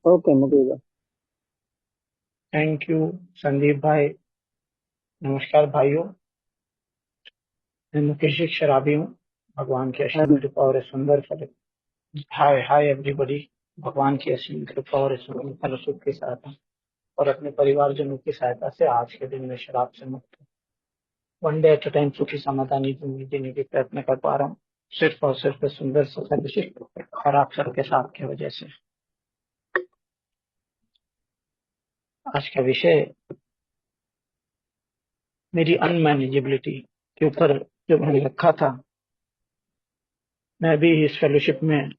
Okay Mukesh. Thank you Sandeep भाई। नमस्कार भाइयों। मैं मुकेश एक शराबी हूँ। भगवान की असीम भाई। कृपा और इस सुंदर फल। हाय हाय एवरीबॉडी। भगवान की असीम कृपा और इस सुंदर फलस्वरूप की सहायता और अपने परिवारजनों की सहायता से आज के दिन में शराब से मुक्त हूँ। One day at a time सुखी समाधानी जिंदगी जीने के प्रयत्न कर पा रहा हूँ। सिर्फ और सिर्फ इस सुंदर सफल विशिष्ट और आप सबके साथ की वजह से। आज का विषय मेरी अनमैनेजेबिलिटी के ऊपर जो मैंने रखा था। मैं भी इस फेलोशिप में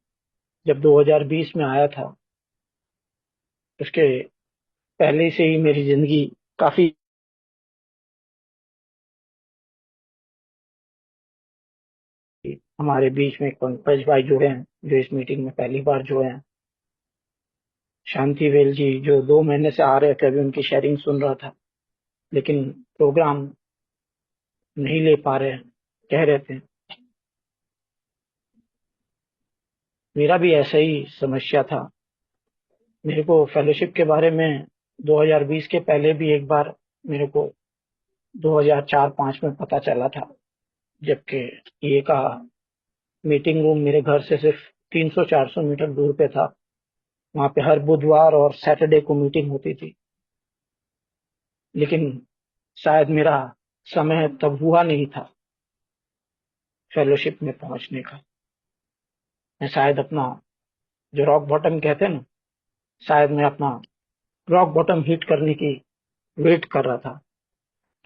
जब 2020 में आया था, उसके पहले से ही मेरी जिंदगी काफी हमारे बीच में पंकज भाई जुड़े हैं जो इस मीटिंग में पहली बार जुड़े हैं। शांति वेल जी जो 2 महीने से आ रहे थे, अभी उनकी शेयरिंग सुन रहा था लेकिन प्रोग्राम नहीं ले पा रहे हैं, कह रहे थे। मेरा भी ऐसा ही समस्या था। मेरे को फेलोशिप के बारे में 2020 के पहले भी एक बार मेरे को 2004-5 में पता चला था, जबकि ये का मीटिंग रूम मेरे घर से सिर्फ 300-400 मीटर दूर पे था। वहां पे हर बुधवार और सैटरडे को मीटिंग होती थी, लेकिन शायद मेरा समय तब हुआ नहीं था फेलोशिप में पहुंचने का। मैं शायद अपना जो रॉक बॉटम कहते हैं ना, शायद मैं अपना रॉक बॉटम हिट करने की वेट कर रहा था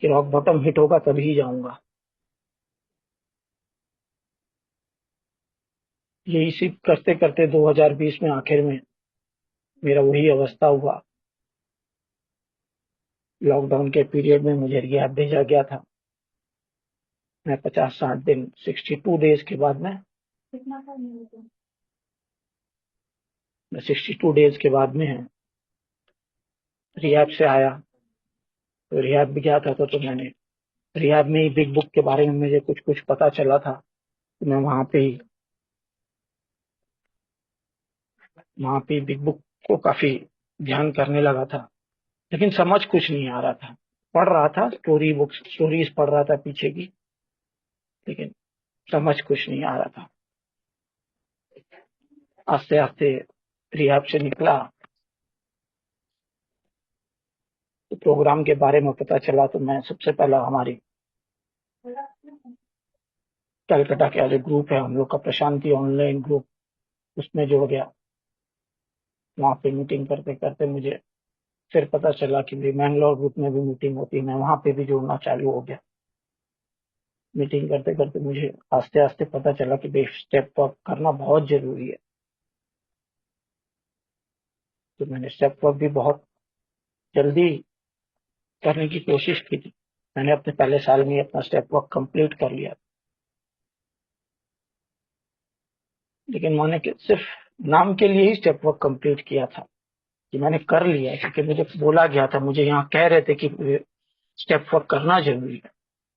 कि रॉक बॉटम हिट होगा तभी जाऊंगा। ये इसी करते करते 2020 में आखिर में मेरा वही अवस्था हुआ। लॉकडाउन के पीरियड में मुझे रिहैब भेजा गया था। मैं 50-60 दिन 62 डेज के बाद मैं 62 डेज के बाद में रिहैब से आया। तो रिहैब भी गया था तो मैंने रिहैब में ही बिग बुक के बारे में मुझे कुछ कुछ पता चला था। तो मैं वहां पे बिग बुक को काफी ध्यान करने लगा था, लेकिन समझ कुछ नहीं आ रहा था। पढ़ रहा था स्टोरी बुक्स, स्टोरीज पढ़ रहा था पीछे की, लेकिन समझ कुछ नहीं आ रहा था। आस्ते आस्ते रिहैब से निकला तो प्रोग्राम के बारे में पता चला। तो मैं सबसे पहला हमारी कलकत्ता का जो ग्रुप है हम लोग का, प्रशांति ऑनलाइन ग्रुप, उसमें जुड़ गया। वहां पे मीटिंग करते करते मुझे फिर पता चला कि भाई मैंगलोर ग्रुप में भी मीटिंग होती है। मैं वहां पे भी जुड़ना चालू हो गया। मीटिंग करते करते मुझे आस्ते आस्ते पता चला कि भाई स्टेप वर्क करना बहुत जरूरी है। तो मैंने स्टेप वर्क भी बहुत जल्दी करने की कोशिश की थी। मैंने अपने पहले साल में ही अपना स्टेप वर्क कंप्लीट कर लिया, लेकिन मैंने सिर्फ नाम के लिए ही स्टेप वर्क कंप्लीट किया था कि मैंने कर लिया, क्योंकि मुझे बोला गया था, मुझे यहाँ कह रहे थे कि स्टेप वर्क करना जरूरी है।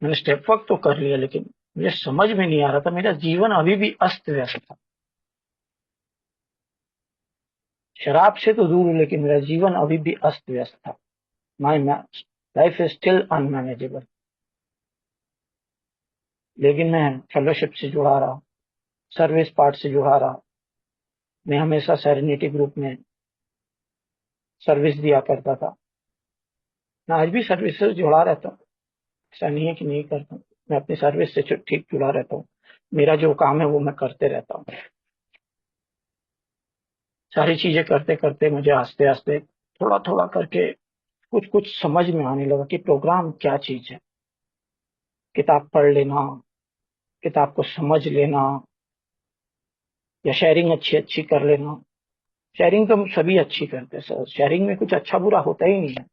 मैंने स्टेप वर्क तो कर लिया, लेकिन मुझे समझ में नहीं आ रहा था। मेरा जीवन अभी भी अस्त व्यस्त था। शराब से तो दूर हूं, लेकिन मेरा जीवन अभी भी अस्त व्यस्त था। My life is still unmanageable. लेकिन मैं फेलोशिप से जुड़ा रहा, सर्विस पार्ट से जुड़ा रहा। मैं हमेशा सेरेनिटी ग्रुप में सर्विस दिया करता था। मैं आज भी सर्विस से जुड़ा रहता हूँ, ऐसा नहीं है कि नहीं करता हूँ। मैं अपनी सर्विस से ठीक जुड़ा रहता हूँ। मेरा जो काम है वो मैं करते रहता हूँ। सारी चीजें करते करते मुझे आस्ते आस्ते थोड़ा थोड़ा करके कुछ कुछ समझ में आने लगा कि प्रोग्राम क्या चीज है। किताब पढ़ लेना, किताब को समझ लेना, या शेयरिंग अच्छी अच्छी कर लेना। शेयरिंग तो हम सभी अच्छी करते हैं सर, शेयरिंग में कुछ अच्छा बुरा होता ही नहीं है।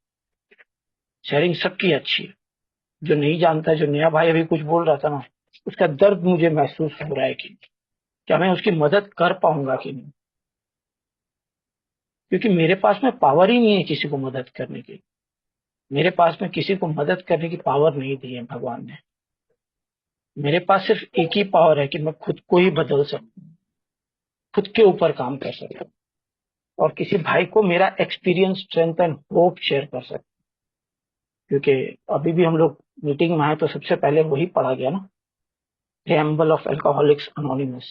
शेयरिंग सबकी अच्छी है। जो नहीं जानता, जो नया भाई अभी कुछ बोल रहा था ना, उसका दर्द मुझे महसूस हो रहा है कि क्या मैं उसकी मदद कर पाऊंगा कि नहीं, क्योंकि मेरे पास में पावर ही नहीं है किसी को मदद करने की। मेरे पास में किसी को मदद करने की पावर नहीं दी है भगवान ने। मेरे पास सिर्फ एक ही पावर है कि मैं खुद को ही बदल सकता हूँ, खुद के ऊपर काम कर सकता हूँ। और किसी भाई को मेरा experience, strength and hope share कर सकता हूँ। क्योंकि अभी भी हम लोग मीटिंग में आए तो सबसे पहले वही पढ़ा गया ना, preamble of Alcoholics Anonymous.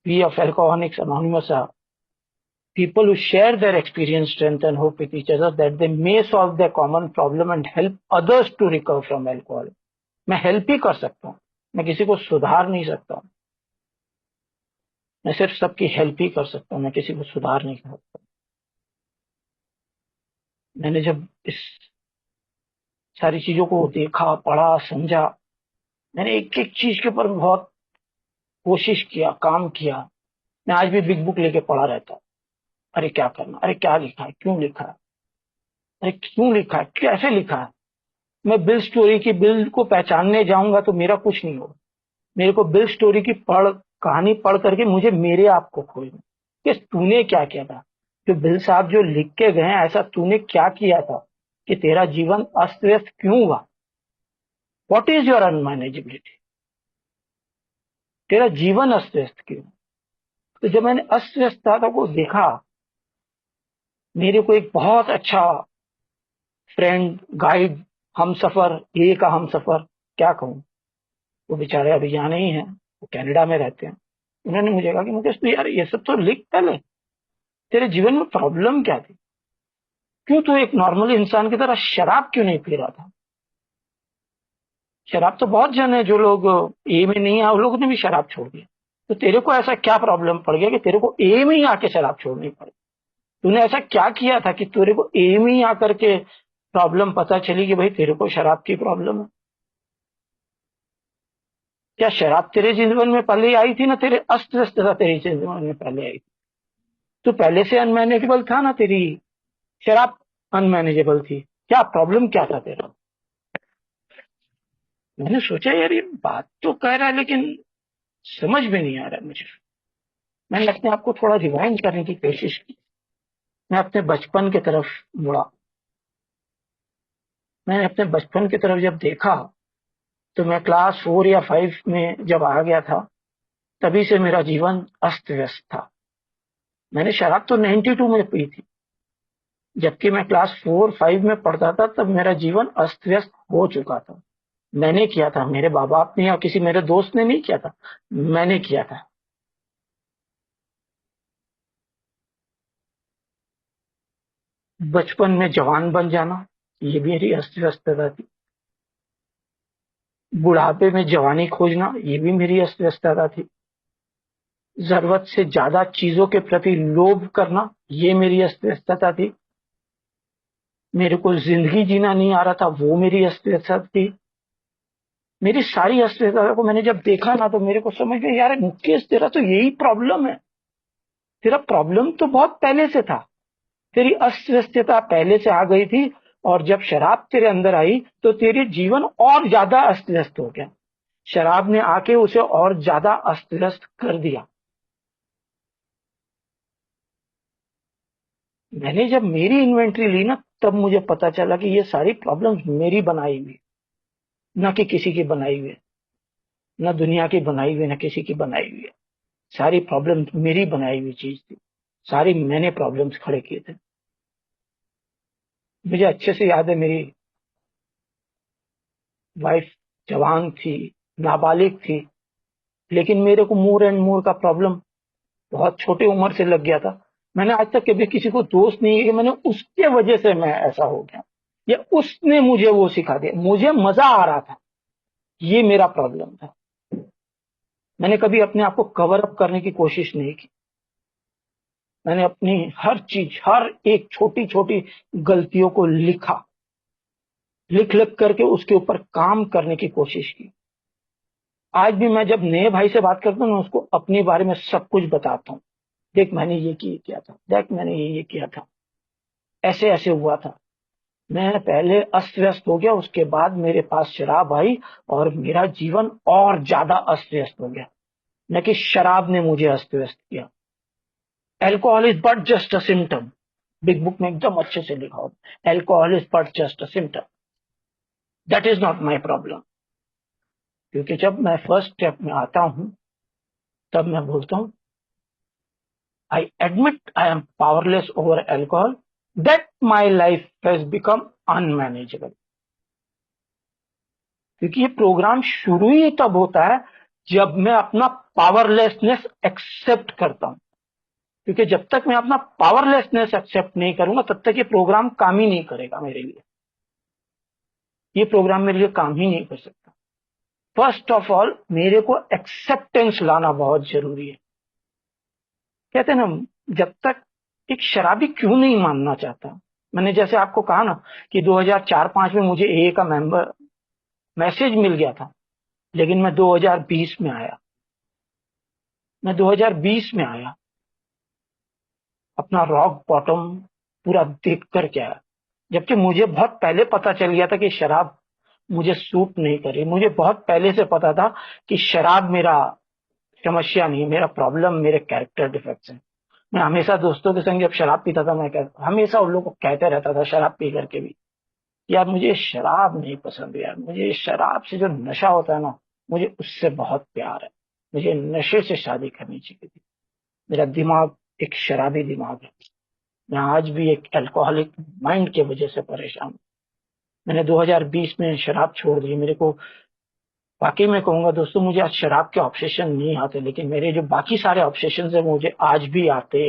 We of Alcoholics Anonymous are people who share their experience, strength and hope with each other that they may solve their common problem and help others to recover from alcohol. मैं help ही कर सकता हूँ, मैं किसी को सुधार नहीं सकता हूँ, मैं सिर्फ सबकी हेल्प ही कर सकता हूँ, मैं किसी को सुधार नहीं कर सकता। मैंने जब इस सारी चीजों को देखा, पढ़ा, समझा, मैंने एक एक चीज के ऊपर बहुत कोशिश किया, काम किया। मैं आज भी बिग बुक लेके पढ़ा रहता हूँ। अरे क्या करना, अरे क्या लिखा है, क्यों लिखा है, अरे क्यों लिखा है, कैसे लिखा है। मैं बिल स्टोरी की बिल को पहचानने जाऊंगा तो मेरा कुछ नहीं होगा। मेरे को बिल स्टोरी की कहानी पढ़ करके मुझे मेरे आप को खोजना कि तूने क्या किया था, जो बिल साहब जो लिख के गए हैं, ऐसा तूने क्या किया था कि तेरा जीवन अस्त व्यस्त क्यों हुआ। व्हाट इज योर अनमैनेजेबिलिटी, तेरा जीवन अस्त व्यस्त क्यों। तो जब मैंने अस्त व्यस्तता को देखा, मेरे को एक बहुत अच्छा फ्रेंड, गाइड, हम सफर, ये का हम सफर क्या कहूँ, वो बेचारे अभी यहाँ नहीं है, वो कनाडा में रहते हैं। उन्होंने मुझे कहा कि मुकेश तू यार ये सब तो लिख पहले, तेरे जीवन में प्रॉब्लम क्या थी, क्यों तू एक नॉर्मल इंसान की तरह शराब क्यों नहीं पी रहा था। शराब तो बहुत जन है, जो लोग ए में नहीं आए उन लोगों ने भी शराब छोड़ दी। तो तेरे को ऐसा क्या प्रॉब्लम पड़ गया कि तेरे को ए में ही आके शराब छोड़नी पड़ी। तूने ऐसा क्या किया था कि तेरे को ए में ही आकर के प्रॉब्लम पता चली कि भाई तेरे को शराब की प्रॉब्लम है। क्या शराब तेरे जीवन में पहले ही आई थी ना, तेरे अस्त व्यस्त था तेरे जीवन में पहले आई थी। तो पहले से अनमैनेजेबल था ना, तेरी शराब अनमैनेजेबल थी, क्या प्रॉब्लम क्या था तेरा। मैंने सोचा यार ये बात तो कह रहा है लेकिन समझ में नहीं आ रहा है मुझे। मैंने अपने आप को थोड़ा रिवाइंड करने की कोशिश की। मैं अपने बचपन की तरफ मुड़ा। मैंने अपने बचपन की तरफ जब देखा तो मैं क्लास 4 या 5 में जब आ गया था, तभी से मेरा जीवन अस्त व्यस्त था। मैंने शराब तो 92 में पी थी, जबकि मैं क्लास 4 5 में पढ़ता था, तब मेरा जीवन अस्त व्यस्त हो चुका था। मैंने किया था, मेरे माँ बाप ने या किसी मेरे दोस्त ने नहीं किया था, मैंने किया था। बचपन में जवान बन जाना, ये भी मेरी अस्त व्यस्तता थी। बुढ़ापे में जवानी खोजना, ये भी मेरी अस्त व्यस्तता थी। जरूरत से ज्यादा चीजों के प्रति लोभ करना, ये मेरी अस्त व्यस्तता थी। मेरे को जिंदगी जीना नहीं आ रहा था, वो मेरी अस्त व्यस्तता थी। मेरी सारी अस्त व्यस्तता को मैंने जब देखा ना, तो मेरे को समझ में यार मुकेश तेरा तो यही प्रॉब्लम है। तेरा प्रॉब्लम तो बहुत पहले से था, तेरी अस्त व्यस्तता पहले से आ गई थी। और जब शराब तेरे अंदर आई तो तेरे जीवन और ज्यादा अस्त व्यस्त हो गया। शराब ने आके उसे और ज्यादा अस्त व्यस्त कर दिया। मैंने जब मेरी इन्वेंट्री ली ना, तब मुझे पता चला कि ये सारी प्रॉब्लम्स मेरी बनाई हुई, ना कि किसी की बनाई हुई है, ना दुनिया की बनाई हुई, ना किसी की बनाई हुई है। सारी प्रॉब्लम मेरी बनाई हुई चीज थी, सारी मैंने प्रॉब्लम्स खड़े किए थे। मुझे अच्छे से याद है, मेरी वाइफ जवान थी, नाबालिग थी, लेकिन मेरे को मोर एंड मोर का प्रॉब्लम बहुत छोटी उम्र से लग गया था। मैंने आज तक कभी किसी को दोष नहीं है कि मैंने उसके वजह से मैं ऐसा हो गया, या उसने मुझे वो सिखा दिया। मुझे मजा आ रहा था, ये मेरा प्रॉब्लम था। मैंने कभी अपने आप को कवर अप करने की कोशिश नहीं की। मैंने अपनी हर चीज, हर एक छोटी छोटी गलतियों को लिखा, लिख लिख करके उसके ऊपर काम करने की कोशिश की। आज भी मैं जब नए भाई से बात करता हूँ ना, उसको अपने बारे में सब कुछ बताता हूँ। देख मैंने ये किया था, देख मैंने ये किया था, ऐसे ऐसे हुआ था। मैं पहले अस्त व्यस्त हो गया, उसके बाद मेरे पास शराब आई और मेरा जीवन और ज्यादा अस्त व्यस्त हो गया। न कि शराब ने मुझे अस्त व्यस्त किया। Alcohol is but just a symptom. Big book में एकदम अच्छे से लिखा हो, alcohol is but just a symptom, that is not my problem. क्योंकि जब मैं फर्स्ट स्टेप में आता हूं, तब मैं बोलता हूं I admit I am powerless over alcohol, that my life has become unmanageable. क्योंकि ये प्रोग्राम शुरू ही तब होता है जब मैं अपना पावरलेसनेस एक्सेप्ट करता हूं। क्योंकि जब तक मैं अपना पावरलेसनेस एक्सेप्ट नहीं करूंगा तब तक ये प्रोग्राम काम ही नहीं करेगा मेरे लिए। ये प्रोग्राम मेरे लिए काम ही नहीं कर सकता। फर्स्ट ऑफ ऑल मेरे को एक्सेप्टेंस लाना बहुत जरूरी है। कहते हैं ना, जब तक एक शराबी क्यों नहीं मानना चाहता। मैंने जैसे आपको कहा ना कि 2004-5 में मुझे एए का मेंबर मैसेज मिल गया था, लेकिन मैं 2020 में आया। मैं 2020 में आया, अपना रॉक बॉटम पूरा देख कर के आया। जबकि मुझे बहुत पहले पता चल गया था कि शराब मुझे सूट नहीं करी। मुझे बहुत पहले से पता था कि शराब मेरा समस्या नहीं, मेरा प्रॉब्लम मेरे कैरेक्टर डिफेक्ट्स हैं। मैं हमेशा दोस्तों के संग जब शराब पीता था, मैं हमेशा उन लोगों को कहते रहता था शराब पी करके भी, यार मुझे शराब नहीं पसंद, यार मुझे शराब से जो नशा होता है ना, मुझे उससे बहुत प्यार है। मुझे नशे से शादी करनी चाहिए थी। मेरा दिमाग एक शराबी दिमाग है। मैं आज भी एक अल्कोहलिक माइंड की वजह से परेशान हूँ। मैंने 2020 में शराब छोड़ दी। मेरे को वाकई में कहूंगा दोस्तों, मुझे आज शराब के ऑब्सेशन नहीं आते, लेकिन मेरे जो बाकी सारे ऑब्सेशन है मुझे आज भी आते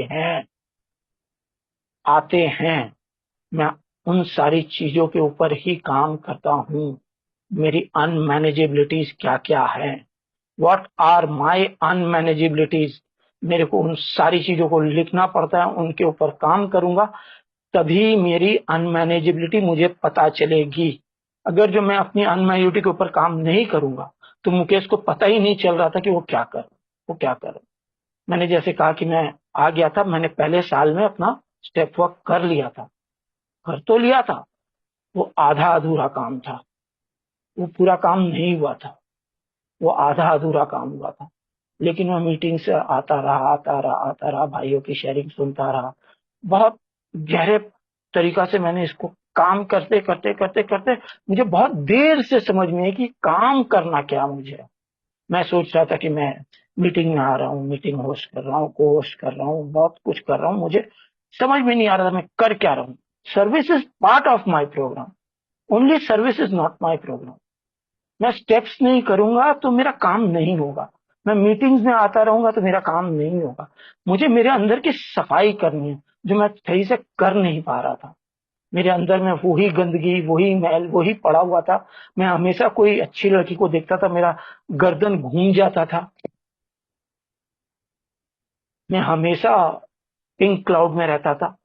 हैं। मैं उन सारी चीजों के ऊपर ही काम करता हूँ। मेरी अनमैनेजेबिलिटीज क्या क्या है, व्हाट आर माई अनमैनेजेबिलिटीज, मेरे को उन सारी चीजों को लिखना पड़ता है, उनके ऊपर काम करूंगा, तभी मेरी अनमैनेजेबिलिटी मुझे पता चलेगी। अगर जो मैं अपनी अनमैनेजेबिलिटी के ऊपर काम नहीं करूंगा तो मुकेश को पता ही नहीं चल रहा था कि वो क्या कर। मैंने जैसे कहा कि मैं आ गया था, मैंने पहले साल में अपना स्टेप वर्क कर लिया था। कर तो लिया था, वो आधा अधूरा काम था, वो पूरा काम नहीं हुआ था, वो आधा अधूरा काम हुआ था। लेकिन मैं मीटिंग से आता रहा, भाइयों की शेयरिंग सुनता रहा। बहुत गहरे तरीका से मैंने इसको काम करते करते करते करते मुझे बहुत देर से समझ में आई कि काम करना क्या मुझे है। मैं सोच रहा था कि मैं मीटिंग में आ रहा हूँ, मीटिंग होस्ट कर रहा हूँ, को होस्ट कर रहा हूँ, बहुत कुछ कर रहा हूँ, मुझे समझ में नहीं आ रहा था मैं कर क्या रहा हूँ। Service is part of my programme, only service is not my programme. मैं स्टेप्स नहीं करूंगा तो मेरा काम नहीं होगा। मैं मीटिंग्स में आता रहूंगा तो मेरा काम नहीं होगा। मुझे मेरे अंदर की सफाई करनी है, जो मैं सही से कर नहीं पा रहा था। मेरे अंदर में वही गंदगी, वही मैल, वही पड़ा हुआ था। मैं हमेशा कोई अच्छी लड़की को देखता था, मेरा गर्दन घूम जाता था। मैं हमेशा पिंक क्लाउड में रहता था।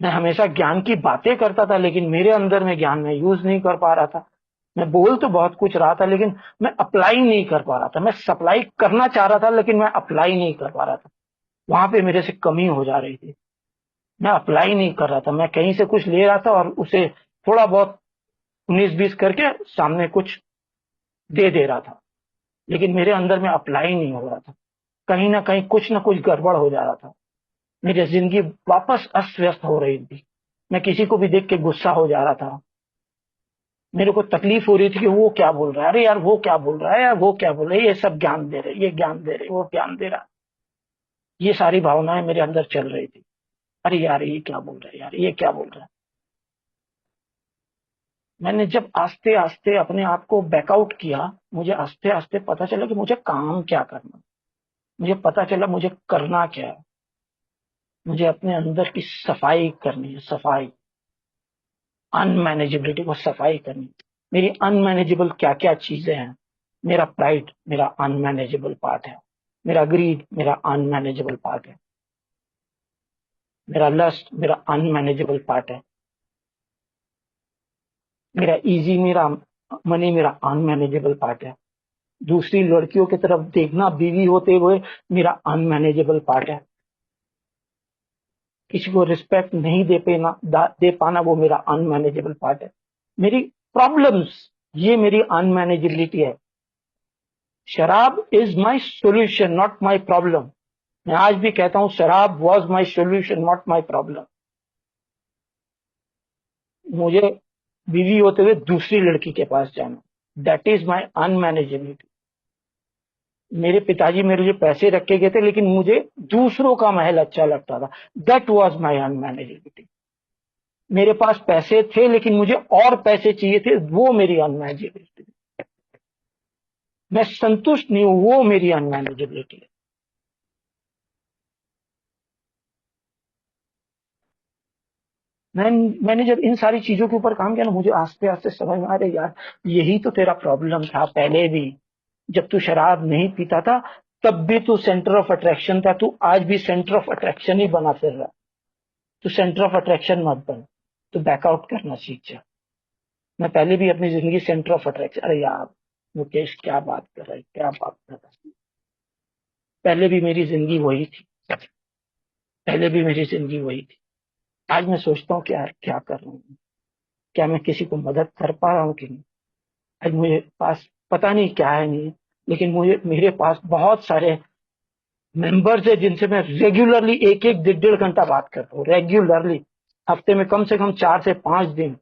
मैं हमेशा ज्ञान की बातें करता था, लेकिन मेरे अंदर में ज्ञान में यूज नहीं कर पा रहा था। मैं बोल तो बहुत कुछ रहा था, लेकिन मैं अप्लाई नहीं कर पा रहा था। मैं सप्लाई करना चाह रहा था, लेकिन मैं अप्लाई नहीं कर पा रहा था। वहां पे मेरे से कमी हो जा रही थी। मैं अप्लाई नहीं कर रहा था। मैं कहीं से कुछ ले रहा था और उसे थोड़ा बहुत 19-20 करके सामने कुछ दे दे रहा था, लेकिन मेरे अंदर में अप्लाई नहीं हो रहा था। कहीं ना कहीं कुछ ना कुछ गड़बड़ हो जा रहा था। मेरी जिंदगी वापस अस्त व्यस्त हो रही थी। मैं किसी को भी देख के गुस्सा हो जा रहा था। मेरे को तकलीफ हो रही थी कि वो क्या बोल रहा है, अरे यार वो क्या बोल रहा है, यार वो क्या बोल रहा है, ये सब ज्ञान दे रहे, ये ज्ञान दे रहे, वो ज्ञान दे रहा। ये सारी भावनाएं मेरे अंदर चल रही थी। अरे यार ये क्या बोल रहा है, यार ये क्या बोल रहा है। मैंने जब आस्ते आस्ते अपने आप को बैकआउट किया, मुझे आस्ते आस्ते पता चला कि मुझे काम क्या करना। मुझे पता चला मुझे करना क्या है। मुझे अपने अंदर की सफाई करनी है, सफाई, अनमैनेजेबिलिटी को सफाई करनी। मेरी अनमैनेजेबल क्या क्या चीजें हैं। मेरा प्राइड मेरा अनमैनेजेबल पार्ट है। मेरा ग्रीड मेरा अनमैनेजेबल पार्ट है। मेरा लस्ट मेरा अनमैनेजेबल पार्ट है। मेरा इजी मेरा मनी मेरा अनमैनेजेबल पार्ट है। दूसरी लड़कियों की तरफ देखना बीवी होते हुए मेरा अनमैनेजेबल पार्ट है। किसी को रिस्पेक्ट नहीं दे पाना वो मेरा अनमैनेजेबल पार्ट है। मेरी प्रॉब्लम्स, ये मेरी अनमैनेजेबिलिटी है। शराब is my solution not my problem. मैं आज भी कहता हूं शराब was my solution not my problem. मुझे बीवी होते हुए दूसरी लड़की के पास जाना, दैट इज माई अनमैनेजेबिलिटी। मेरे पिताजी मेरे लिए पैसे रख के गए थे, लेकिन मुझे दूसरों का महल अच्छा लगता था। That was my unmanageability. मेरे पास पैसे थे लेकिन मुझे और पैसे चाहिए थे, वो मेरी अनमैनेजेबिलिटी। मैं संतुष्ट नहीं हूं, वो मेरी अनमैनेजेबिलिटी है। मैं मैंने जब इन सारी चीजों के ऊपर काम किया ना, मुझे आस्ते आस्ते समझ में आ रहा है, यार यही तो तेरा प्रॉब्लम था पहले भी। जब तू शराब नहीं पीता था तब भी तू सेंटर ऑफ अट्रैक्शन था, तू आज भी सेंटर ऑफ अट्रैक्शन ही बना फिर रहा। तू सेंटर ऑफ अट्रैक्शन मत बन, तू बैकआउट करना सीख जा। मैं पहले भी अपनी जिंदगी सेंटर ऑफ अट्रैक्शन, अरे यार मुकेश क्या बात कर रहा है, क्या बात कर रहा है। पहले भी मेरी जिंदगी वही थी, पहले भी मेरी जिंदगी वही थी। आज मैं सोचता हूँ क्या क्या कर रहा हूँ, क्या मैं किसी को मदद कर पा रहा हूँ कि नहीं। आज मुझे पास पता नहीं क्या है, नहीं, लेकिन मुझे मेरे पास बहुत सारे मेंबर्स है जिनसे मैं रेगुलरली एक एक डेढ़ डेढ़ घंटा बात करता हूँ, रेगुलरली। हफ्ते में कम से कम 4 से 5 दिन।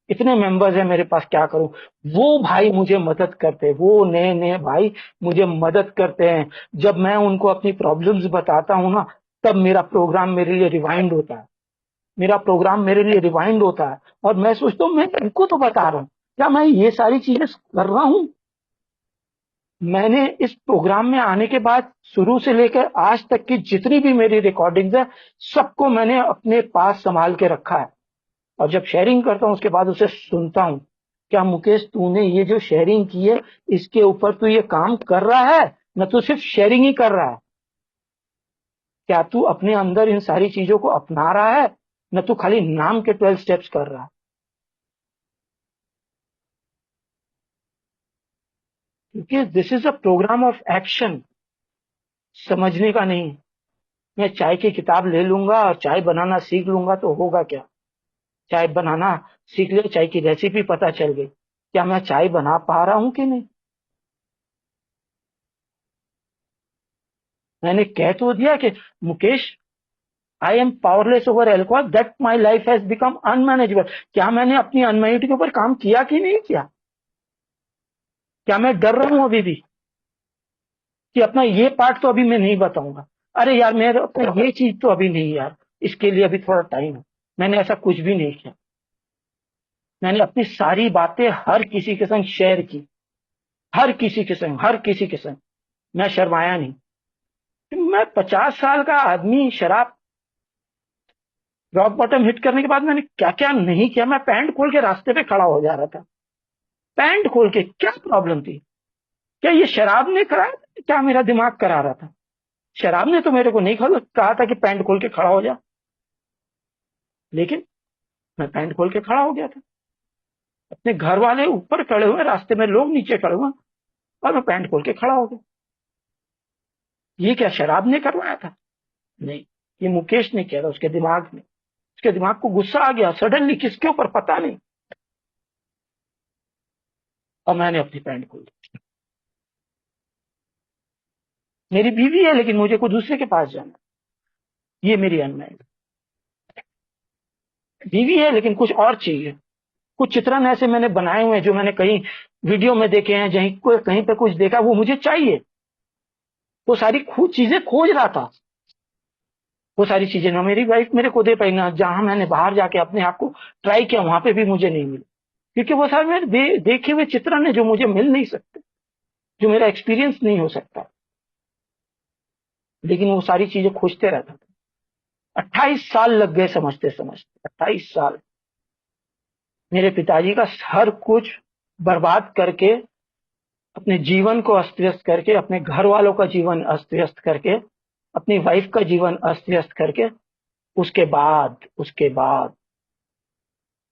इतने मेंबर्स है मेरे पास, क्या करूं। वो भाई मुझे मदद करते हैं, वो नए नए भाई मुझे मदद करते हैं। जब मैं उनको अपनी प्रॉब्लम्स बताता हूँ ना, तब मेरा प्रोग्राम मेरे लिए रिवाइंड होता है। मेरा प्रोग्राम मेरे लिए रिवाइंड होता है और मैं सोचता हूँ मैं इनको तो बता रहा हूँ, क्या मैं ये सारी चीजें कर रहा हूँ। मैंने इस प्रोग्राम में आने के बाद शुरू से लेकर आज तक की जितनी भी मेरी रिकॉर्डिंग्स है, सबको मैंने अपने पास संभाल के रखा है। और जब शेयरिंग करता हूँ उसके बाद उसे सुनता हूँ, क्या मुकेश तूने ये जो शेयरिंग की है इसके ऊपर तू ये काम कर रहा है, न तो सिर्फ शेयरिंग ही कर रहा है। क्या तू अपने अंदर इन सारी चीजों को अपना रहा है, न तू खाली नाम के 12 स्टेप्स कर रहा है। क्योंकि this is a programme of action, समझने का नहीं। मैं चाय की किताब ले लूंगा और चाय बनाना सीख लूंगा तो होगा क्या। चाय बनाना सीख ले, चाय की रेसिपी पता चल गई, क्या मैं चाय बना पा रहा हूं कि नहीं। मैंने कह तो दिया कि Mukesh, I am powerless over alcohol, that my life has become unmanageable. क्या मैंने अपनी अनमैनिटी के ऊपर काम किया कि नहीं किया। क्या मैं डर रहा हूं अभी भी कि अपना ये पार्ट तो अभी मैं नहीं बताऊंगा। अरे यार मेरे अपना ये चीज तो अभी नहीं यार, इसके लिए अभी थोड़ा टाइम है। मैंने ऐसा कुछ भी नहीं किया। मैंने अपनी सारी बातें हर किसी के संग शेयर की, हर किसी के संग, हर किसी के संग। मैं शर्माया नहीं। मैं 50 साल का आदमी, शराब रॉक बॉटम हिट करने के बाद मैंने क्या क्या नहीं किया। मैं पैंट खोल के रास्ते पे खड़ा हो जा रहा था, पैंट खोल के। क्या प्रॉब्लम थी, क्या ये शराब ने कराया, क्या मेरा दिमाग करा रहा था। शराब ने तो मेरे को नहीं कहा था कि पैंट खोल के खड़ा हो जा, लेकिन मैं पैंट खोल के खड़ा हो गया था। अपने घर वाले ऊपर खड़े हुए, रास्ते में लोग नीचे खड़े हुए, और मैं पैंट खोल के खड़ा हो गया। ये क्या शराब ने करवाया था, नहीं। ये मुकेश ने किया था, उसके दिमाग में। उसके दिमाग को गुस्सा आ गया सडनली, किसके ऊपर पता नहीं, और मैंने अपनी पैंट खोल दी। मेरी बीवी है लेकिन मुझे कोई दूसरे के पास जाना, ये मेरी अनमैरिड बीवी है, लेकिन कुछ और चाहिए। कुछ चित्रण ऐसे मैंने बनाए हुए हैं जो मैंने कहीं वीडियो में देखे हैं, कहीं पे कुछ देखा, वो मुझे चाहिए। वो सारी चीजें खोज रहा था। वो सारी चीजें ना मेरी वाइफ मेरे को दे पाई, ना जहां मैंने बाहर जाके अपने आप को ट्राई किया वहां पे भी मुझे नहीं मिली। क्योंकि वो सारे मेरे देखे हुए चित्रण है जो मुझे मिल नहीं सकते, जो मेरा एक्सपीरियंस नहीं हो सकता। लेकिन वो सारी चीजें खोजते रहता था। 28 साल लग गए समझते समझते, 28 साल। मेरे पिताजी का हर कुछ बर्बाद करके, अपने जीवन को अस्त व्यस्त करके, अपने घर वालों का जीवन अस्त व्यस्त करके, अपनी वाइफ का जीवन अस्त व्यस्त करके, उसके बाद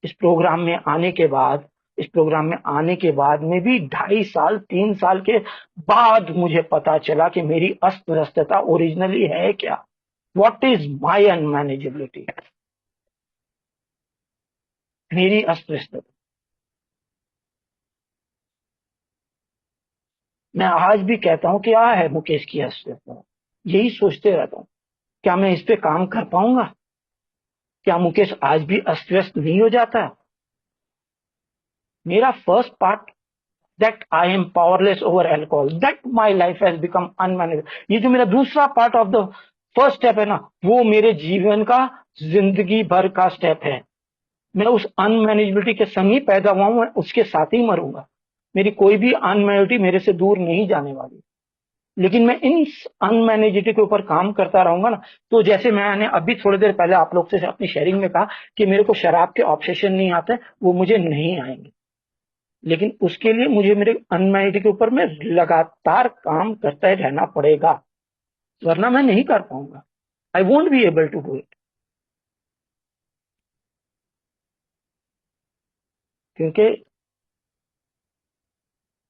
इस प्रोग्राम में आने के बाद, इस प्रोग्राम में आने के बाद में भी 2.5 साल 3 साल के बाद मुझे पता चला कि मेरी अस्त व्यस्तता ओरिजिनली है क्या। व्हाट इज माई अनमैनेजेबिलिटी, मेरी अस्त व्यस्तता। मैं आज भी कहता हूं क्या है मुकेश की अस्त व्यस्तता, यही सोचते रहता हूं, क्या मैं इस पे काम कर पाऊंगा। क्या मुकेश आज भी अस्त व्यस्त नहीं हो जाता। मेरा first part that I am powerless over alcohol, that my life has become unmanageable. ये जो मेरा दूसरा part of the first step है ना, वो मेरे जीवन का जिंदगी भर का स्टेप है। मैं उस अनमैनेजेबिलिटी के संग ही पैदा हुआ हूं, उसके साथ ही मरूंगा। मेरी कोई भी अनमैनेजेबिलिटी मेरे से दूर नहीं जाने वाली। लेकिन मैं इन अनमैनेजेबिलिटी के ऊपर काम करता रहूंगा ना, तो जैसे मैंने अभी थोड़ी देर पहले आप लोग से अपनी शेयरिंग में कहा कि मेरे को शराब के ऑब्सेशन नहीं आते, वो मुझे नहीं आएंगे। लेकिन उसके लिए मुझे मेरे अनमैनेजेबिलिटी के ऊपर में लगातार काम करते रहना पड़ेगा, वरना मैं नहीं कर पाऊंगा। I won't be able to do it. क्योंकि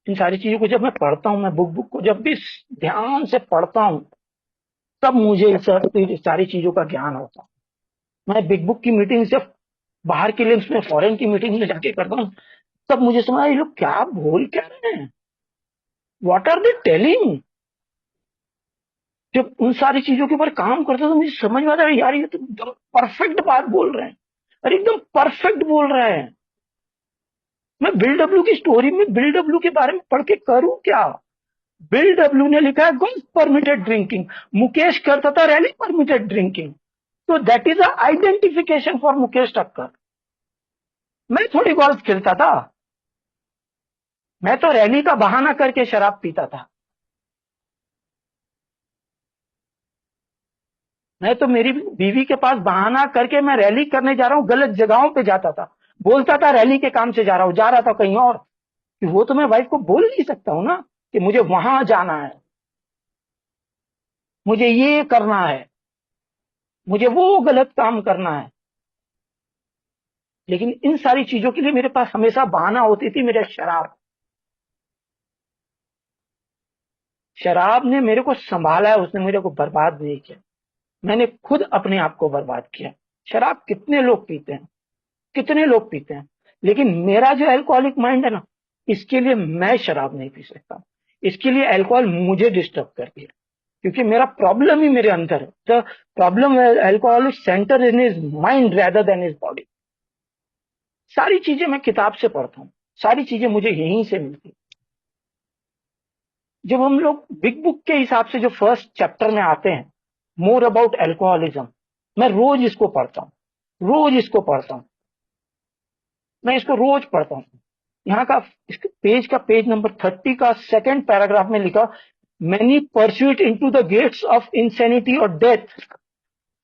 इन सारी चीजों को जब मैं पढ़ता हूं, मैं बुक को जब भी ध्यान से पढ़ता हूं, तब मुझे सारी चीजों का ज्ञान होता है। मैं बिग बुक की मीटिंग जब बाहर के लिए उसमें फॉरेन की मीटिंग में जाके करता हूँ, तब मुझे समझ ये लोग क्या बोल क्या रहे हैं, व्हाट आर दे टेलिंग। जब उन सारी चीजों के ऊपर काम करता हूं तो मुझे समझ में आता है यार ये तो एकदम परफेक्ट बात बोल रहे हैं, अरे एकदम परफेक्ट बोल रहे हैं। मैं बिल डब्ल्यू की स्टोरी में बिल डब्ल्यू के बारे में पढ़ के करूं क्या? बिल डब्ल्यू ने लिखा है गोल्फ परमिटेड ड्रिंकिंग, मुकेश करता था रैली परमिटेड ड्रिंकिंग। तो that is identification for Mukesh Thakkar. मैं थोड़ी गोल्फ खेलता था, मैं तो रैली का बहाना करके शराब पीता था। मैं तो मेरी बीवी के पास बहाना करके मैं रैली करने जा रहा हूं, गलत जगहों पे जाता था, बोलता था रैली के काम से जा रहा हूं, जा रहा था कहीं और। कि वो तो मैं वाइफ को बोल नहीं सकता हूं ना कि मुझे वहां जाना है, मुझे ये करना है, मुझे वो गलत काम करना है। लेकिन इन सारी चीजों के लिए मेरे पास हमेशा बहाना होती थी, मेरे शराब। शराब ने मेरे को संभाला है, उसने मेरे को बर्बाद नहीं किया। मैंने खुद अपने आप को बर्बाद किया। शराब कितने लोग पीते हैं, कितने लोग पीते हैं, लेकिन मेरा जो अल्कोहलिक माइंड है ना, इसके लिए मैं शराब नहीं पी सकता। इसके लिए अल्कोहल मुझे डिस्टर्ब करती है, क्योंकि मेरा प्रॉब्लम ही मेरे अंदर है। The problem alcoholic centre in his mind rather than his body. सारी चीजें मैं किताब से पढ़ता हूँ, सारी चीजें मुझे यहीं से मिलती। जब हम लोग बिग बुक के हिसाब से जो फर्स्ट चैप्टर में आते हैं, मोर अबाउट अल्कोहलिज्म, मैं रोज इसको पढ़ता हूँ, रोज इसको पढ़ता हूँ, मैं इसको रोज पढ़ता हूँ। यहाँ का इसके पेज नंबर 30 का सेकंड पैराग्राफ में लिखा, many pursuit into the gates of insanity और death,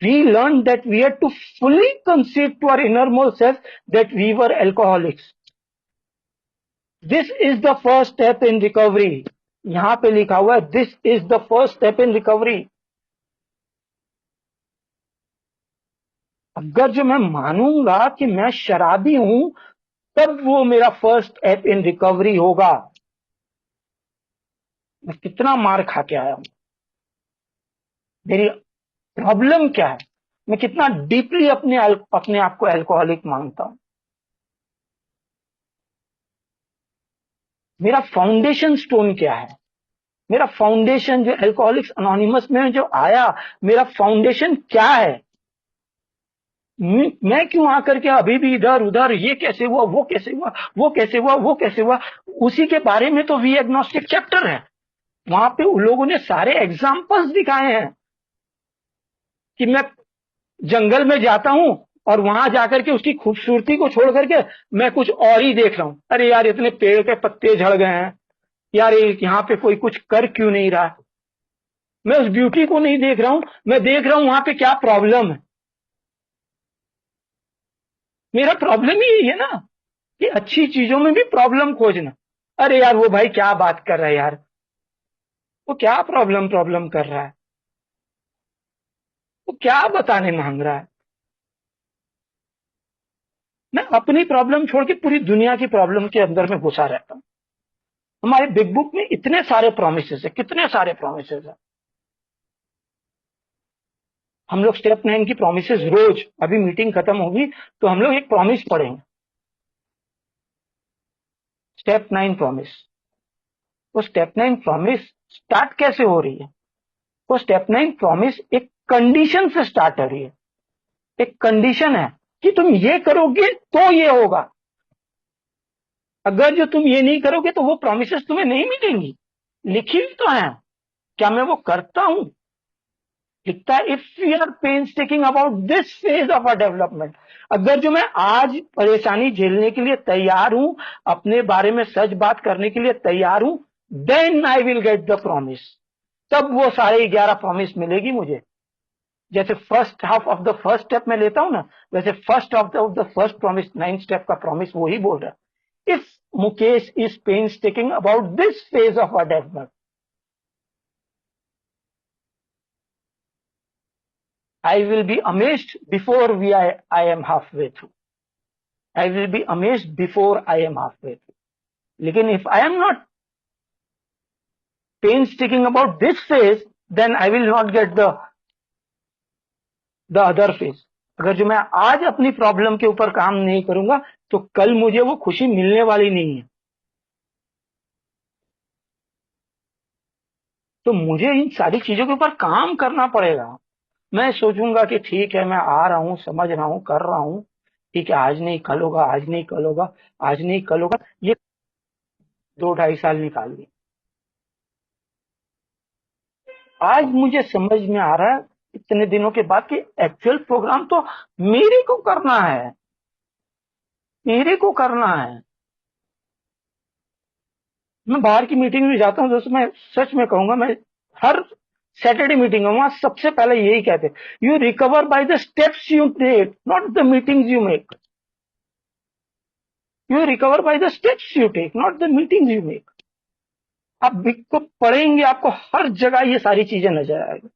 we learn that we had to fully concede to our innermost self that we were alcoholics. This is the first step in recovery. यहां पे लिखा हुआ है this is the first step in recovery. अगर जो मैं मानूंगा कि मैं शराबी हूं, तब वो मेरा फर्स्ट स्टेप इन रिकवरी होगा। मैं कितना मार खा के आया हूं, मेरी प्रॉब्लम क्या है, मैं कितना डीपली अपने आप को अल्कोहलिक मानता हूं, मेरा फाउंडेशन स्टोन क्या है, मेरा फाउंडेशन जो अल्कोहलिक्स अनोनिमस में जो आया, मेरा फाउंडेशन क्या है। मैं क्यों आकर के अभी भी इधर उधर, ये कैसे हुआ, वो कैसे हुआ, वो कैसे हुआ, वो कैसे हुआ। उसी के बारे में तो वी एग्नोस्टिक चैप्टर है, वहां पे उन लोगों ने सारे एग्जाम्पल्स दिखाए हैं कि मैं जंगल में जाता हूं और वहां जाकर के उसकी खूबसूरती को छोड़ करके मैं कुछ और ही देख रहा हूं। अरे यार इतने पेड़ के पत्ते झड़ गए हैं, यार यहाँ पे कोई कुछ कर क्यों नहीं रहा। मैं उस ब्यूटी को नहीं देख रहा हूं, मैं देख रहा हूं वहां पे क्या प्रॉब्लम है। मेरा प्रॉब्लम ही यही है ना, कि अच्छी चीजों में भी प्रॉब्लम खोजना। अरे यार वो भाई क्या बात कर रहा है यार, वो क्या प्रॉब्लम प्रॉब्लम कर रहा है, वो क्या बताने मांग रहा है। मैं अपनी प्रॉब्लम छोड़ के पूरी दुनिया की प्रॉब्लम के अंदर में घुसा रहता हूं। हमारे बिग बुक में इतने सारे प्रोमिसेस है, कितने सारे प्रोमिसेस है। हम लोग स्टेप 9 की प्रोमिसेस रोज, अभी मीटिंग खत्म होगी तो हम लोग एक प्रॉमिस पढ़ेंगे, स्टेप 9 प्रॉमिस। वो स्टेप 9 प्रॉमिस स्टार्ट कैसे हो रही है? वो स्टेप 9 प्रॉमिस एक कंडीशन से स्टार्ट हो रही है। एक कंडीशन है कि तुम ये करोगे तो ये होगा। अगर जो तुम ये नहीं करोगे तो वो प्रॉमिसेस तुम्हें नहीं मिलेंगी, लिखी हुई तो है। क्या मैं वो करता हूं? लिखता है, if we are painstaking about this phase of our development, अगर जो मैं आज परेशानी झेलने के लिए तैयार हूं, अपने बारे में सच बात करने के लिए तैयार हूं, then I will get the promise, तब वो सारे 11 प्रॉमिस मिलेगी मुझे। जैसे first half of the first step में लेता हूं ना, वैसे first of the first promise, 9 step का प्रॉमिस वो ही बोल रहा है। If Mukesh is painstaking about this phase of our development, I will be amazed before I am halfway through. I will be amazed before I am halfway through. लेकिन if I am not painstaking about this phase, then I will not get the other phase. अगर जो मैं आज अपनी problem के ऊपर काम नहीं करूंगा तो कल मुझे वो खुशी मिलने वाली नहीं है। तो मुझे इन सारी चीजों के ऊपर काम करना पड़ेगा। मैं सोचूंगा कि ठीक है, मैं आ रहा हूं, समझ रहा हूं, कर रहा हूं, ठीक है, आज नहीं कल होगा, आज नहीं कल होगा, आज नहीं कल होगा, ये 2 ढाई साल निकाल दिए। आज मुझे समझ में आ रहा है इतने दिनों के बाद कि एक्चुअल प्रोग्राम तो मेरे को करना है, मेरे को करना है। मैं बाहर की मीटिंग में जाता हूँ दोस्तों, मैं सच में कहूंगा, मैं हर सैटरडे मीटिंग में वहां सबसे पहले यही कहते, you recover by the steps you take, not the meetings you make. You recover by the steps you take, not the meetings you make. आप बिक को पढ़ेंगे, आपको हर जगह ये सारी चीजें नजर आएगी।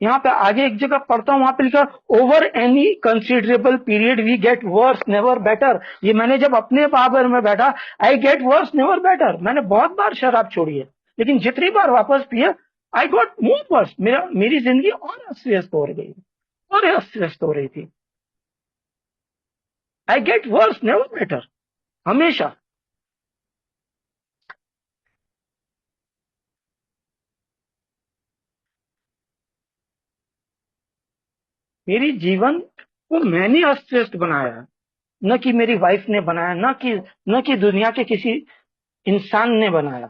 यहाँ पे आगे एक जगह पढ़ता हूँ, वहां पे लिखा, over any considerable period we get worse never better. ये मैंने जब अपने बाबर में बैठा, I get worse never better, मैंने बहुत बार शराब छोड़ी है, लेकिन जितनी बार वापस पिया, आई गॉट मोर वर्स, मेरी जिंदगी और अस्त व्यस्त हो गई, और अस्त व्यस्त हो रही थी। आई गेट वर्स नेवर बेटर, हमेशा। मेरी जीवन को मैंने अस्त व्यस्त बनाया, न कि मेरी वाइफ ने बनाया, न कि दुनिया के किसी इंसान ने बनाया।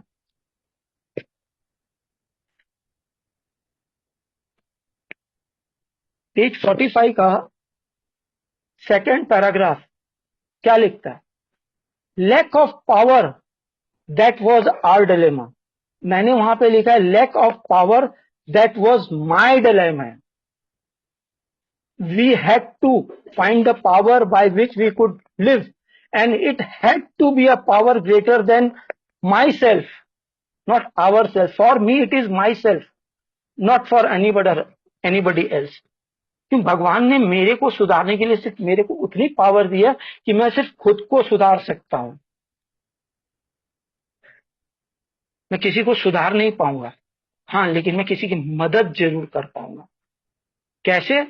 पेज 45 का सेकंड पैराग्राफ क्या लिखता है? Lack of power that was our dilemma. मैंने वहां पे लिखा है lack of power that was my dilemma. We had to find the power by which we could live, and it had to be a power greater than myself, not ourself. For me it is myself, not for anybody else. क्यों भगवान ने मेरे को सुधारने के लिए सिर्फ मेरे को उतनी पावर दी है कि मैं सिर्फ खुद को सुधार सकता हूं, मैं किसी को सुधार नहीं पाऊंगा। हाँ, लेकिन मैं किसी की मदद जरूर कर पाऊंगा। कैसे?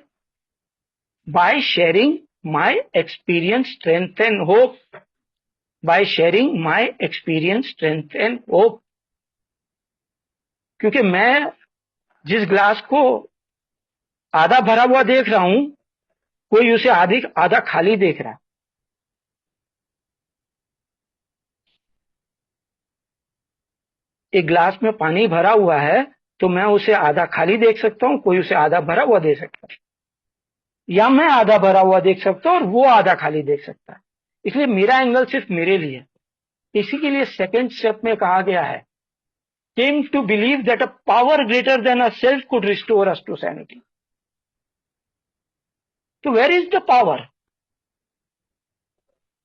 By sharing my experience strength and hope, by sharing my experience strength and hope. क्योंकि मैं जिस ग्लास को आधा भरा हुआ देख रहा हूं, कोई उसे आधा खाली देख रहा है। एक ग्लास में पानी भरा हुआ है तो मैं उसे आधा खाली देख सकता हूं, कोई उसे आधा भरा हुआ देख सकता है, या मैं आधा भरा हुआ देख सकता हूं और वो आधा खाली देख सकता है। इसलिए मेरा एंगल सिर्फ मेरे लिए। इसी के लिए सेकंड स्टेप में कहा गया है, came to believe that a power greater than ourselves could restore us to sanity. So where is the power?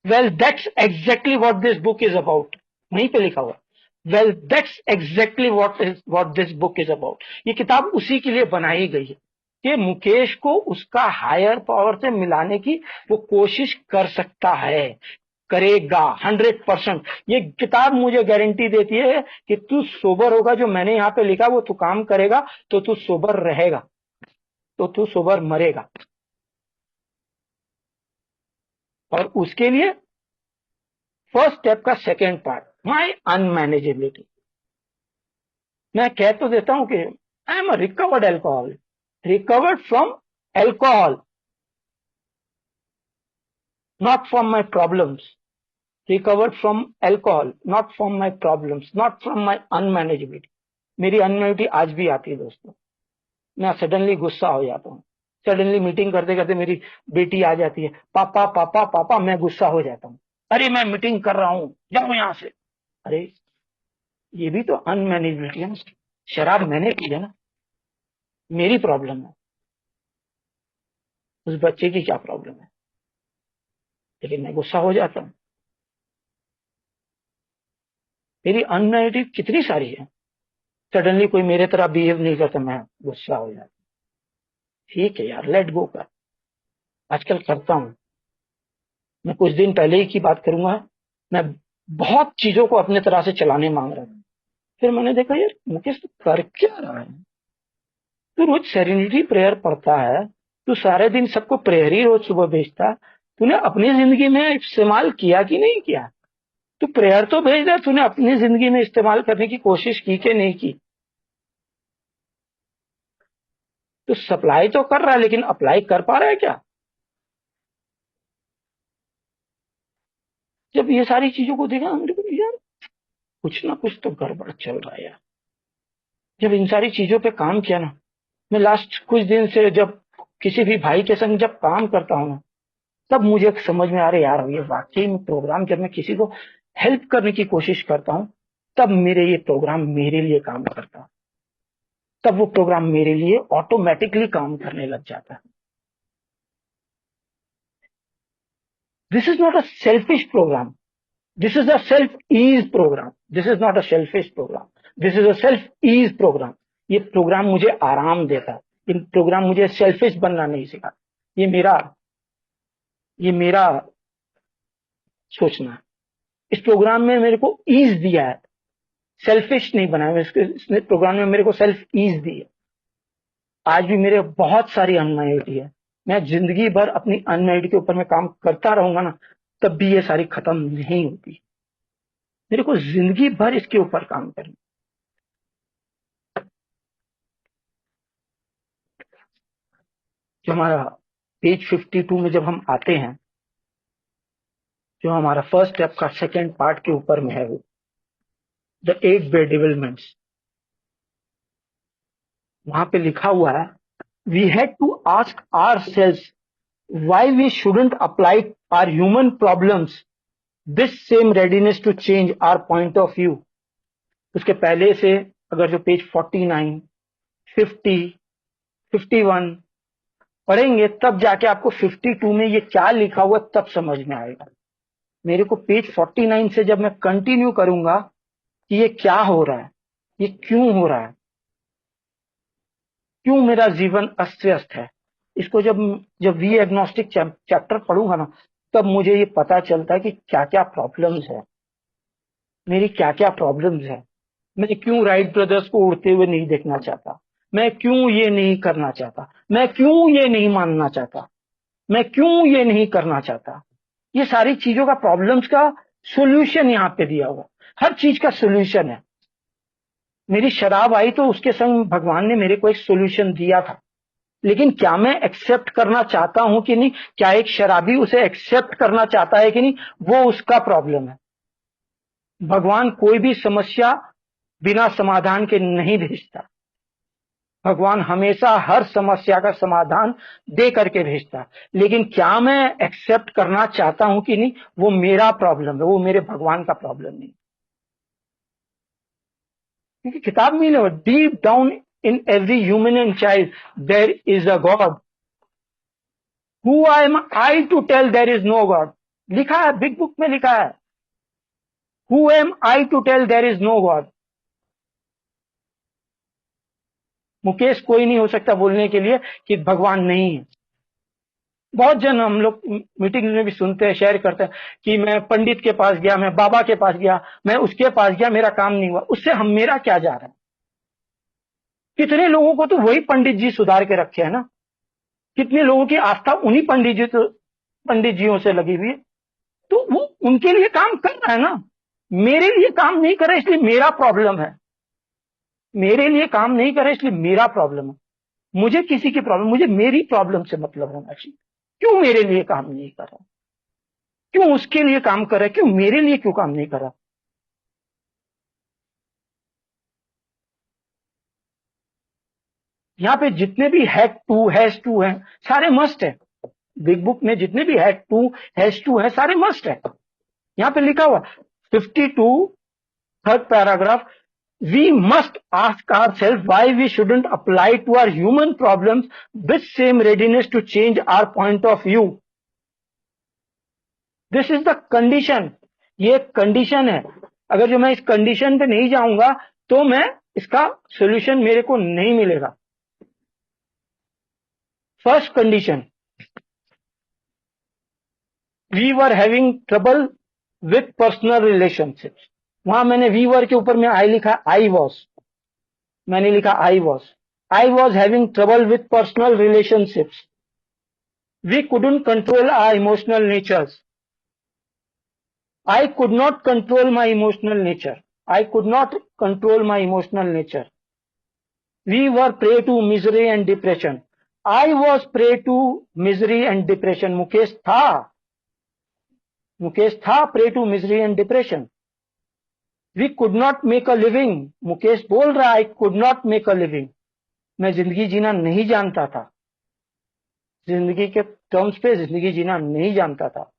Well, that's exactly what this book is about. वहीं पे लिखा हुआ, well, that's exactly what this book is about. ये किताब उसी के लिए बनाई गई है कि मुकेश को उसका हायर पावर से मिलाने की वो कोशिश कर सकता है, करेगा 100%। ये किताब मुझे गारंटी देती है कि तू सोबर होगा, जो मैंने यहाँ पे लिखा वो तू काम करेगा तो तू सोबर रहेगा, तो तू सोबर मरेगा। और उसके लिए फर्स्ट स्टेप का सेकेंड पार्ट, माई अनमैनेजेबिलिटी। मैं कह तो देता हूं कि I am a recovered alcohol, recovered from alcohol. not from my problems, recovered from alcohol, not from my problems, not from my unmanageability. मेरी अनमैनेजिबिलिटी आज भी आती है दोस्तों। मैं सडनली गुस्सा हो जाता हूँ। सडनली मीटिंग करते करते मेरी बेटी आ जाती है, पापा पापा पापा, मैं गुस्सा हो जाता हूँ। अरे मैं मीटिंग कर रहा हूँ, जाओ यहाँ से। अरे ये भी तो अनमैनेजेबिलिटी है ना। शराब मैंने पी है ना, मेरी प्रॉब्लम है, उस बच्चे की क्या प्रॉब्लम है? लेकिन मैं गुस्सा हो जाता हूँ। मेरी अनमैनेजिबिलिटी कितनी सारी है। सडनली कोई मेरे तरह बिहेव नहीं करता, मैं गुस्सा हो जाता। ठीक है यार, लेट गो कर। आजकल करता हूँ। मैं कुछ दिन पहले ही की बात करूंगा। मैं बहुत चीजों को अपने तरह से चलाने मांग रहा था। फिर मैंने देखा यार मुकेश तू कर क्या रहा है? तू रोज सेरेनिटी प्रेयर पढ़ता है, तू सारे दिन सबको प्रेयर ही रोज सुबह भेजता, तूने अपनी जिंदगी में इस्तेमाल किया कि नहीं किया? तू प्रेयर तो भेज दे, तूने अपनी जिंदगी में इस्तेमाल करने की कोशिश की कि नहीं की? तो सप्लाई तो कर रहा है, लेकिन अप्लाई कर पा रहा है क्या? जब ये सारी चीजों को देखा मेरे को यार कुछ ना कुछ तो गड़बड़ चल रहा है यार। जब इन सारी चीजों पे काम किया ना, मैं लास्ट कुछ दिन से जब किसी भी भाई के संग जब काम करता हूँ ना, तब मुझे समझ में आ रहा है यार ये वाकई में प्रोग्राम, जब मैं किसी को हेल्प करने की कोशिश करता हूँ तब मेरे ये प्रोग्राम मेरे लिए काम करता है। तब वो प्रोग्राम मेरे लिए ऑटोमेटिकली काम करने लग जाता है। This is not a selfish program, this is a self ease program. This is not a selfish program, this is a self ease program. ये प्रोग्राम मुझे आराम देता है। ये प्रोग्राम मुझे सेल्फिश बनना नहीं सिखाता। ये मेरा ये मेरा सोचना है। इस प्रोग्राम में मेरे को ईज दिया है, सेल्फिश नहीं बनाया। इसने प्रोग्राम में मेरे को सेल्फ ईज दी है। आज भी मेरे बहुत सारी अनमैरिड है। मैं जिंदगी भर अपनी अनमैरिड के ऊपर में काम करता रहूंगा ना, तब भी ये सारी खत्म नहीं होती। मेरे को जिंदगी भर इसके ऊपर काम करना। जो हमारा पेज 52 में जब हम आते हैं, जो हमारा फर्स्ट स्टेप का सेकेंड पार्ट के ऊपर में है, वो द 8 बेडिविलमेंट्स, वहां पे लिखा हुआ है, we had to ask our selves why we shouldn't apply our human problems this same readiness to change our point of view. उसके पहले से अगर जो पेज 49, 50, 51 पढ़ेंगे, तब जाके आपको 52 में ये क्या लिखा हुआ तब समझ में आएगा। मेरे को पेज 49 से जब मैं कंटिन्यू करूंगा कि ये क्या हो रहा है, ये क्यों हो रहा है, क्यों मेरा जीवन अस्त व्यस्त है, इसको जब जब वी एग्नोस्टिक चैप्टर पढ़ूंगा ना, तब मुझे ये पता चलता है कि क्या क्या प्रॉब्लम्स है, मेरी क्या क्या प्रॉब्लम्स है। मैं क्यों राइट ब्रदर्स को उड़ते हुए नहीं देखना चाहता, मैं क्यों ये नहीं करना चाहता, मैं क्यों ये नहीं मानना चाहता, मैं क्यों ये नहीं करना चाहता। ये सारी चीजों का, प्रॉब्लम्स का सोल्यूशन यहाँ पे दिया हुआ। हर चीज का सोल्यूशन है। मेरी शराब आई तो उसके संग भगवान ने मेरे को एक सोल्यूशन दिया था, लेकिन क्या मैं एक्सेप्ट करना चाहता हूं कि नहीं, क्या एक शराबी उसे एक्सेप्ट करना चाहता है कि नहीं, वो उसका प्रॉब्लम है। भगवान कोई भी समस्या बिना समाधान के नहीं भेजता। भगवान हमेशा हर समस्या का समाधान दे करके भेजता है। लेकिन क्या मैं एक्सेप्ट करना चाहता हूं कि नहीं, वो मेरा प्रॉब्लम है, वो मेरे भगवान का प्रॉब्लम नहीं। क्योंकि किताब में ना, deep down in every human and child there is a god, who am I to tell there is no god. लिखा है, बिग बुक में लिखा है, who am I to tell there is no god. Mukesh कोई नहीं हो सकता बोलने के लिए कि भगवान नहीं है। बहुत जन हम लोग मीटिंग में भी सुनते हैं, शेयर करते हैं कि मैं पंडित के पास गया, मैं बाबा के पास गया, मैं उसके पास गया, मेरा काम नहीं हुआ। उससे हम मेरा क्या जा रहा है? कितने लोगों को तो वही पंडित जी सुधार के रखे हैं ना। कितने लोगों की आस्था उन्हीं पंडित जियों से लगी हुई है। तो वो उनके लिए काम कर रहा है ना, मेरे लिए काम नहीं कर रहा, इसलिए मेरा प्रॉब्लम है। मेरे लिए काम नहीं कर रहा, इसलिए मेरा प्रॉब्लम है। मुझे किसी की प्रॉब्लम, मुझे मेरी प्रॉब्लम से मतलब होना चाहिए। क्यों मेरे लिए काम नहीं कर रहा? क्यों उसके लिए काम कर रहा है, क्यों मेरे लिए क्यों काम नहीं कर रहा? यहाँ पे जितने भी हैड टू हैज टू है सारे मस्ट है। बिग बुक में जितने भी हैड टू हैज टू है सारे मस्ट है। यहाँ पे लिखा हुआ 52 third paragraph, we must ask ourselves why we shouldn't apply to our human problems with same readiness to change our point of view. This is the condition. ये condition है। अगर जो मैं इस कंडीशन पे नहीं जाऊंगा तो मैं इसका सॉल्यूशन मेरे को नहीं मिलेगा। First condition, we were having trouble with personal relationships. वहां मैंने वी वर के ऊपर में आई लिखा, आई वॉज, मैंने लिखा I was having trouble with personal relationships. We couldn't control our emotional natures. I could not control my emotional nature. I could not control my emotional nature. We were prey to misery and depression. I was prey to misery and depression. Mukesh था prey to misery and depression. We could not make a living. Mukesh बोल रहा I could not make a living. मैं जिंदगी जीना नहीं जानता था, जिंदगी के टर्म्स पे जिंदगी जीना नहीं जानता था।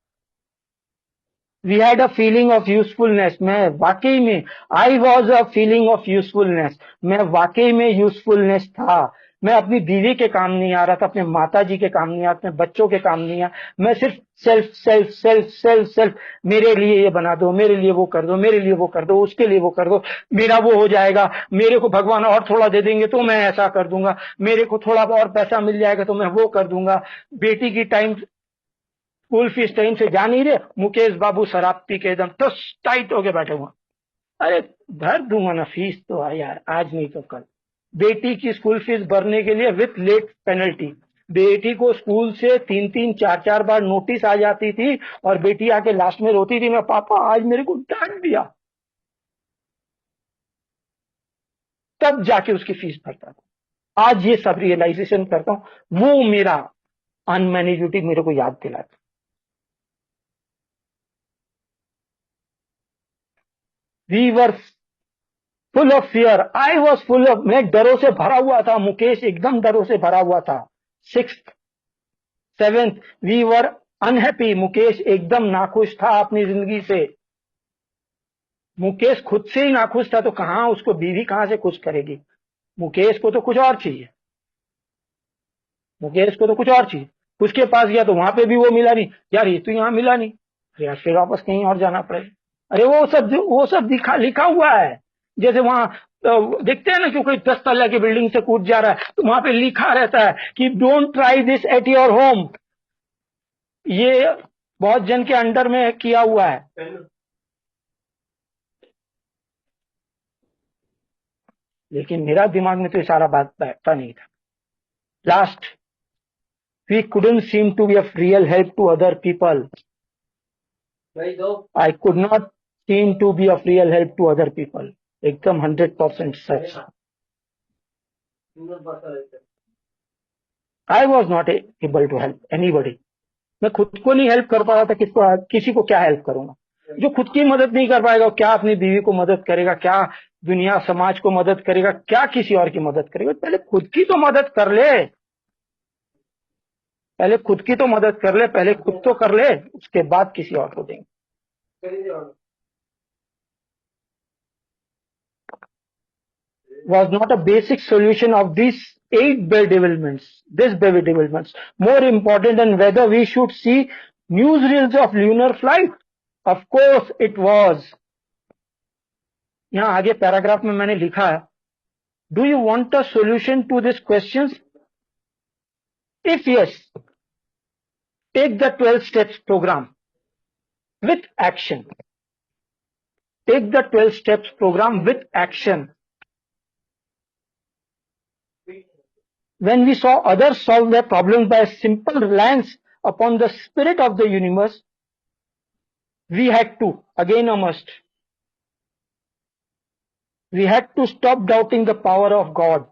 We had a feeling of usefulness. मैं वाकई में I was a feeling of usefulness. मैं वाकई में यूजफुलनेस था। मैं अपनी बीवी के काम नहीं आ रहा था, अपने माता जी के काम नहीं आ रहा, अपने बच्चों के काम नहीं आ। मैं सिर्फ self self self self self, मेरे लिए ये बना दो, मेरे लिए वो कर दो, मेरे लिए वो कर दो, उसके लिए वो कर दो, मेरा वो हो जाएगा, मेरे को भगवान और थोड़ा दे देंगे तो मैं ऐसा कर दूंगा, मेरे को थोड़ा और पैसा मिल जाएगा तो मैं वो कर दूंगा। बेटी की टाइम स्कूल फीस टाइम से जा नहीं रहे, मुकेश बाबू शराब पी के एकदम टस टाइट होके बैठे हुआ। अरे भर दूंगा ना फीस तो यार, आज नहीं तो कल। बेटी की स्कूल फीस भरने के लिए विथ लेट पेनल्टी, बेटी को स्कूल से 3-4 बार नोटिस आ जाती थी और बेटी आके लास्ट में रोती थी, मैं पापा आज मेरे को डांट दिया, तब जाके उसकी फीस भरता था। आज ये सब रियलाइजेशन करता हूं, वो मेरा अनमैनेजिटी मेरे को याद दिलाता। We were full of fear, I was full of, मैं डरों से भरा हुआ था, मुकेश एकदम डरों से भरा हुआ था। 6th 7th, we were unhappy, Mukesh एकदम नाखुश था अपनी जिंदगी से। मुकेश खुद से ही नाखुश था तो कहां उसको बीवी कहां से खुश करेगी? मुकेश को तो कुछ और चाहिए, मुकेश को तो कुछ और चाहिए। उसके पास गया तो वहां पे भी वो मिला नहीं, यार ये तो यहाँ मिला नहीं, यार फिर वापस कहीं और जाना पड़ेगा। अरे वो सब लिखा हुआ है। जैसे वहां देखते हैं ना कि कोई 10 तल्ला की बिल्डिंग से कूद जा रहा है तो वहां पे लिखा रहता है कि don't try this at your home. ये बहुत जन के अंडर में किया हुआ है, लेकिन मेरा दिमाग में तो ये सारा बात बैठता नहीं था। Last, we couldn't seem to be of real help to other people. I could not seem to be of real help to other people. एकदम 100% सच। I was not able to help anybody. मैं खुद को नहीं help कर पा रहा था, किसी को क्या हेल्प करूंगा? जो खुद की मदद नहीं कर पाएगा क्या अपनी बीवी को मदद करेगा? क्या दुनिया समाज को मदद करेगा? क्या किसी और की मदद करेगा? पहले खुद की तो मदद कर ले, पहले खुद की तो मदद कर ले, पहले खुद तो कर ले, उसके बाद किसी और को देंगे। Was not a basic solution of these 8 bedevilments more important than whether we should see newsreels of lunar flight? Of course it was. यहाँ आगे पैराग्राफ में मैंने लिखा है, do you want a solution to these questions? If yes, take the 12 steps program with action. Take the 12 steps program with action. When we saw others solve their problems by a simple reliance upon the spirit of the universe, we had to, again a must, we had to stop doubting the power of God.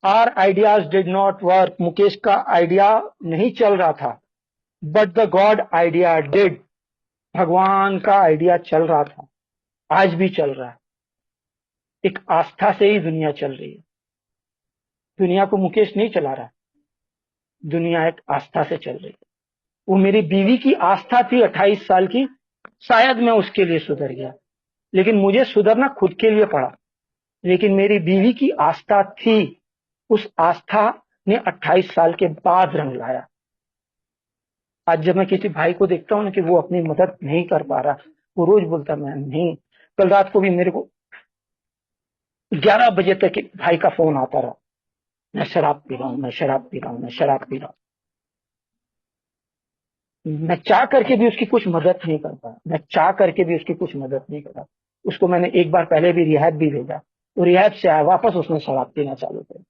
Our ideas did not work. Mukesh का idea नहीं चल रहा था, but the God idea did. भगवान का idea चल रहा था, आज भी चल रहा है। एक आस्था से ही दुनिया चल रही है। दुनिया को मुकेश नहीं चला रहा, दुनिया एक आस्था से चल रही है। वो मेरी बीवी की आस्था थी 28 साल की, शायद मैं उसके लिए सुधर गया, लेकिन मुझे सुधरना खुद के लिए पड़ा। लेकिन मेरी बीवी की आस्था थी, उस आस्था ने 28 साल के बाद रंग लाया। आज जब मैं किसी भाई को देखता हूं ना कि वो अपनी मदद नहीं कर पा रहा, वो रोज बोलता मैं नहीं। कल रात को भी मेरे को 11 बजे तक एक भाई का फोन आता रहा, मैं शराब पी रहा हूँ, मैं शराब पी रहा हूँ, मैं शराब पी रहा हूँ। मैं चाह करके भी उसकी कुछ मदद नहीं कर पाया, मैं चाह करके भी उसकी कुछ मदद नहीं करा। उसको मैंने एक बार पहले भी रिहैब भी भेजा, तो रिहैब से आया वापस, उसने शराब पीना चालू कर।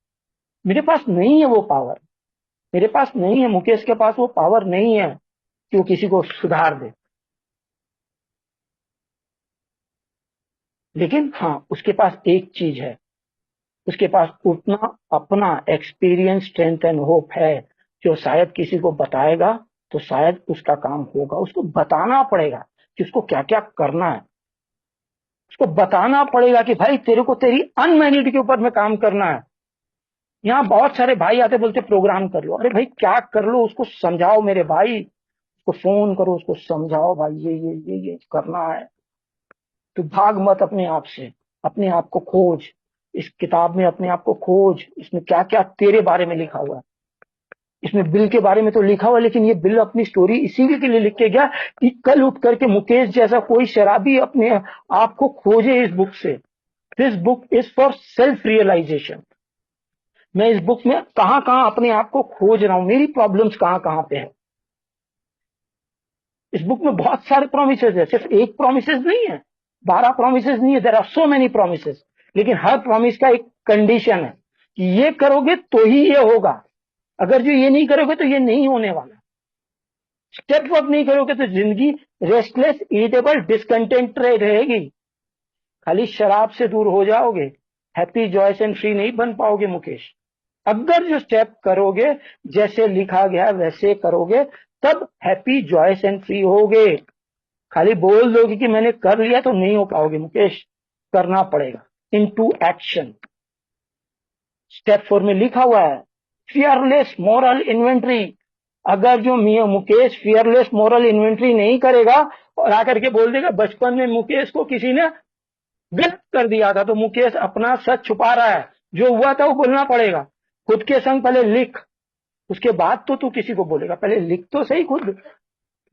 मेरे पास नहीं है वो पावर, मेरे पास नहीं है, मुकेश के पास वो पावर नहीं है कि वो किसी को सुधार दे। लेकिन हाँ, उसके पास एक चीज है, उसके पास उतना अपना एक्सपीरियंस, स्ट्रेंथ एंड होप है, जो शायद किसी को बताएगा तो शायद उसका काम होगा। उसको बताना पड़ेगा कि उसको क्या क्या करना है। उसको बताना पड़ेगा कि भाई तेरे को तेरी अनमैरिड के ऊपर में काम करना है। यहाँ बहुत सारे भाई आते बोलते प्रोग्राम कर लो, अरे भाई क्या कर लो, उसको समझाओ मेरे भाई, उसको फोन करो, उसको समझाओ भाई ये करना है। तो भाग मत अपने आप से, अपने आप को खोज, इस किताब में अपने आप को खोज। इसमें क्या क्या तेरे बारे में लिखा हुआ है। इसमें बिल के बारे में तो लिखा हुआ है, लेकिन ये बिल अपनी स्टोरी इसीलिए के लिए लिख के गया कि कल उठ करके मुकेश जैसा कोई शराबी अपने आप को खोजे इस बुक से। This book is for self realization. मैं इस बुक में कहां कहां अपने आप को खोज रहा हूं, मेरी प्रॉब्लम्स कहां कहां पे है। इस बुक में बहुत सारे प्रोमिसेस है, सिर्फ एक प्रोमिसेस नहीं है, 12 प्रोमिसेस नहीं है, there are so many promises. लेकिन हर प्रॉमिस का एक कंडीशन है कि ये करोगे तो ही ये होगा, अगर जो ये नहीं करोगे तो ये नहीं होने वाला। स्टेप अप नहीं करोगे तो जिंदगी रेस्टलेस, इरिटेबल, डिसकंटेंट रहेगी। खाली शराब से दूर हो जाओगे, हैप्पी, जॉयस एंड फ्री नहीं बन पाओगे मुकेश। अगर जो स्टेप करोगे, जैसे लिखा गया वैसे करोगे, तब हैप्पी, जॉयस एंड फ्री होगे। खाली बोल दोगे कि मैंने कर लिया तो नहीं हो पाओगे मुकेश, करना पड़ेगा। Into action. स्टेप 4 में लिखा हुआ है फियरलेस मॉरल इन्वेंट्री। अगर जो मियां मुकेश फियरलेस मॉरल इन्वेंट्री नहीं करेगा और आकर के बोल देगा बचपन में मुकेश को किसी ने गलत कर दिया था, तो मुकेश अपना सच छुपा रहा है। जो हुआ था वो बोलना पड़ेगा। खुद के संग पहले लिख, उसके बाद तो तू किसी को बोलेगा। पहले लिख तो सही खुद।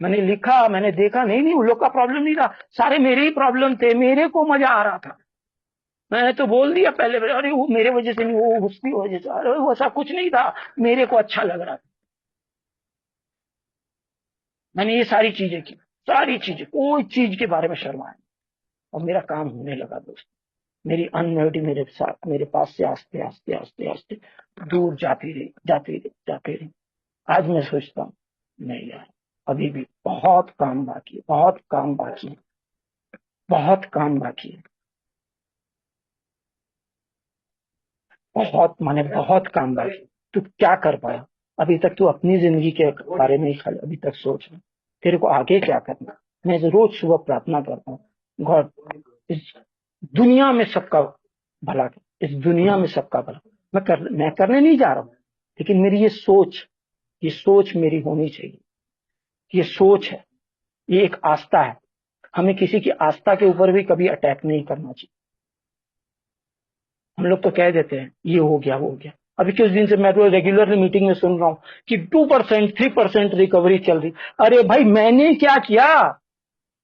मैंने लिखा, मैंने देखा, नहीं नहीं उन लोग का प्रॉब्लम नहीं था, सारे मेरे ही प्रॉब्लम थे, मेरे को मजा आ रहा था। मैंने तो बोल दिया पहले, अरे वो मेरे वजह से नहीं, वो उसकी वजह से, अरे वो ऐसा कुछ नहीं था, मेरे को अच्छा लग रहा था। मैंने ये सारी चीजें की, सारी चीजें, कोई चीज के बारे में शर्माया नहीं। और मेरा काम होने लगा दोस्त। मेरी अनमेरिड मेरे साथ, मेरे पास से आस्ते आस्ते आस्ते आस्ते दूर जाती रही, जाती रही, जाती रही। आज मैं सोचता हूँ नहीं यार, अभी भी बहुत काम बाकी है, बहुत काम बाकी है, बहुत काम बाकी है, बहुत माने बहुत काम बाकी है। तू क्या कर पाया अभी तक? तू अपनी जिंदगी के बारे में ही खाली अभी तक सोच रहा। तेरे को आगे क्या करना? मैं रोज सुबह प्रार्थना करता हूँ, गॉड इस दुनिया में सबका भला कर, इस दुनिया में सबका भला। मैं करने नहीं जा रहा हूँ, लेकिन मेरी ये सोच मेरी होनी चाहिए। ये सोच है, ये एक आस्था है। हमें किसी की आस्था के ऊपर भी कभी अटैक नहीं करना चाहिए। हम लोग तो कह देते हैं ये हो गया वो हो गया। अभी कुछ दिन से मैं तो रेगुलरली मीटिंग में सुन रहा हूँ कि 2% 3% रिकवरी चल रही। अरे भाई मैंने क्या किया?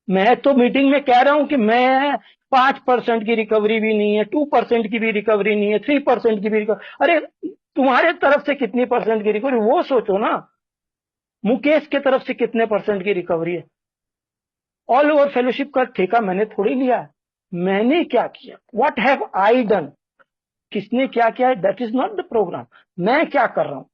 मैं तो मीटिंग में कह रहा हूं कि मैं 5% की रिकवरी भी नहीं है, 2% की भी रिकवरी नहीं है, 3% की भी रिकवरी। अरे तुम्हारे तरफ से कितनी परसेंट की रिकवरी वो सोचो ना। मुकेश के तरफ से कितने परसेंट की रिकवरी है? ऑल ओवर फेलोशिप का ठेका मैंने थोड़ी लिया है। मैंने क्या किया? What have I done? किसने क्या किया है, that is not the program. मैं क्या कर रहा हूं?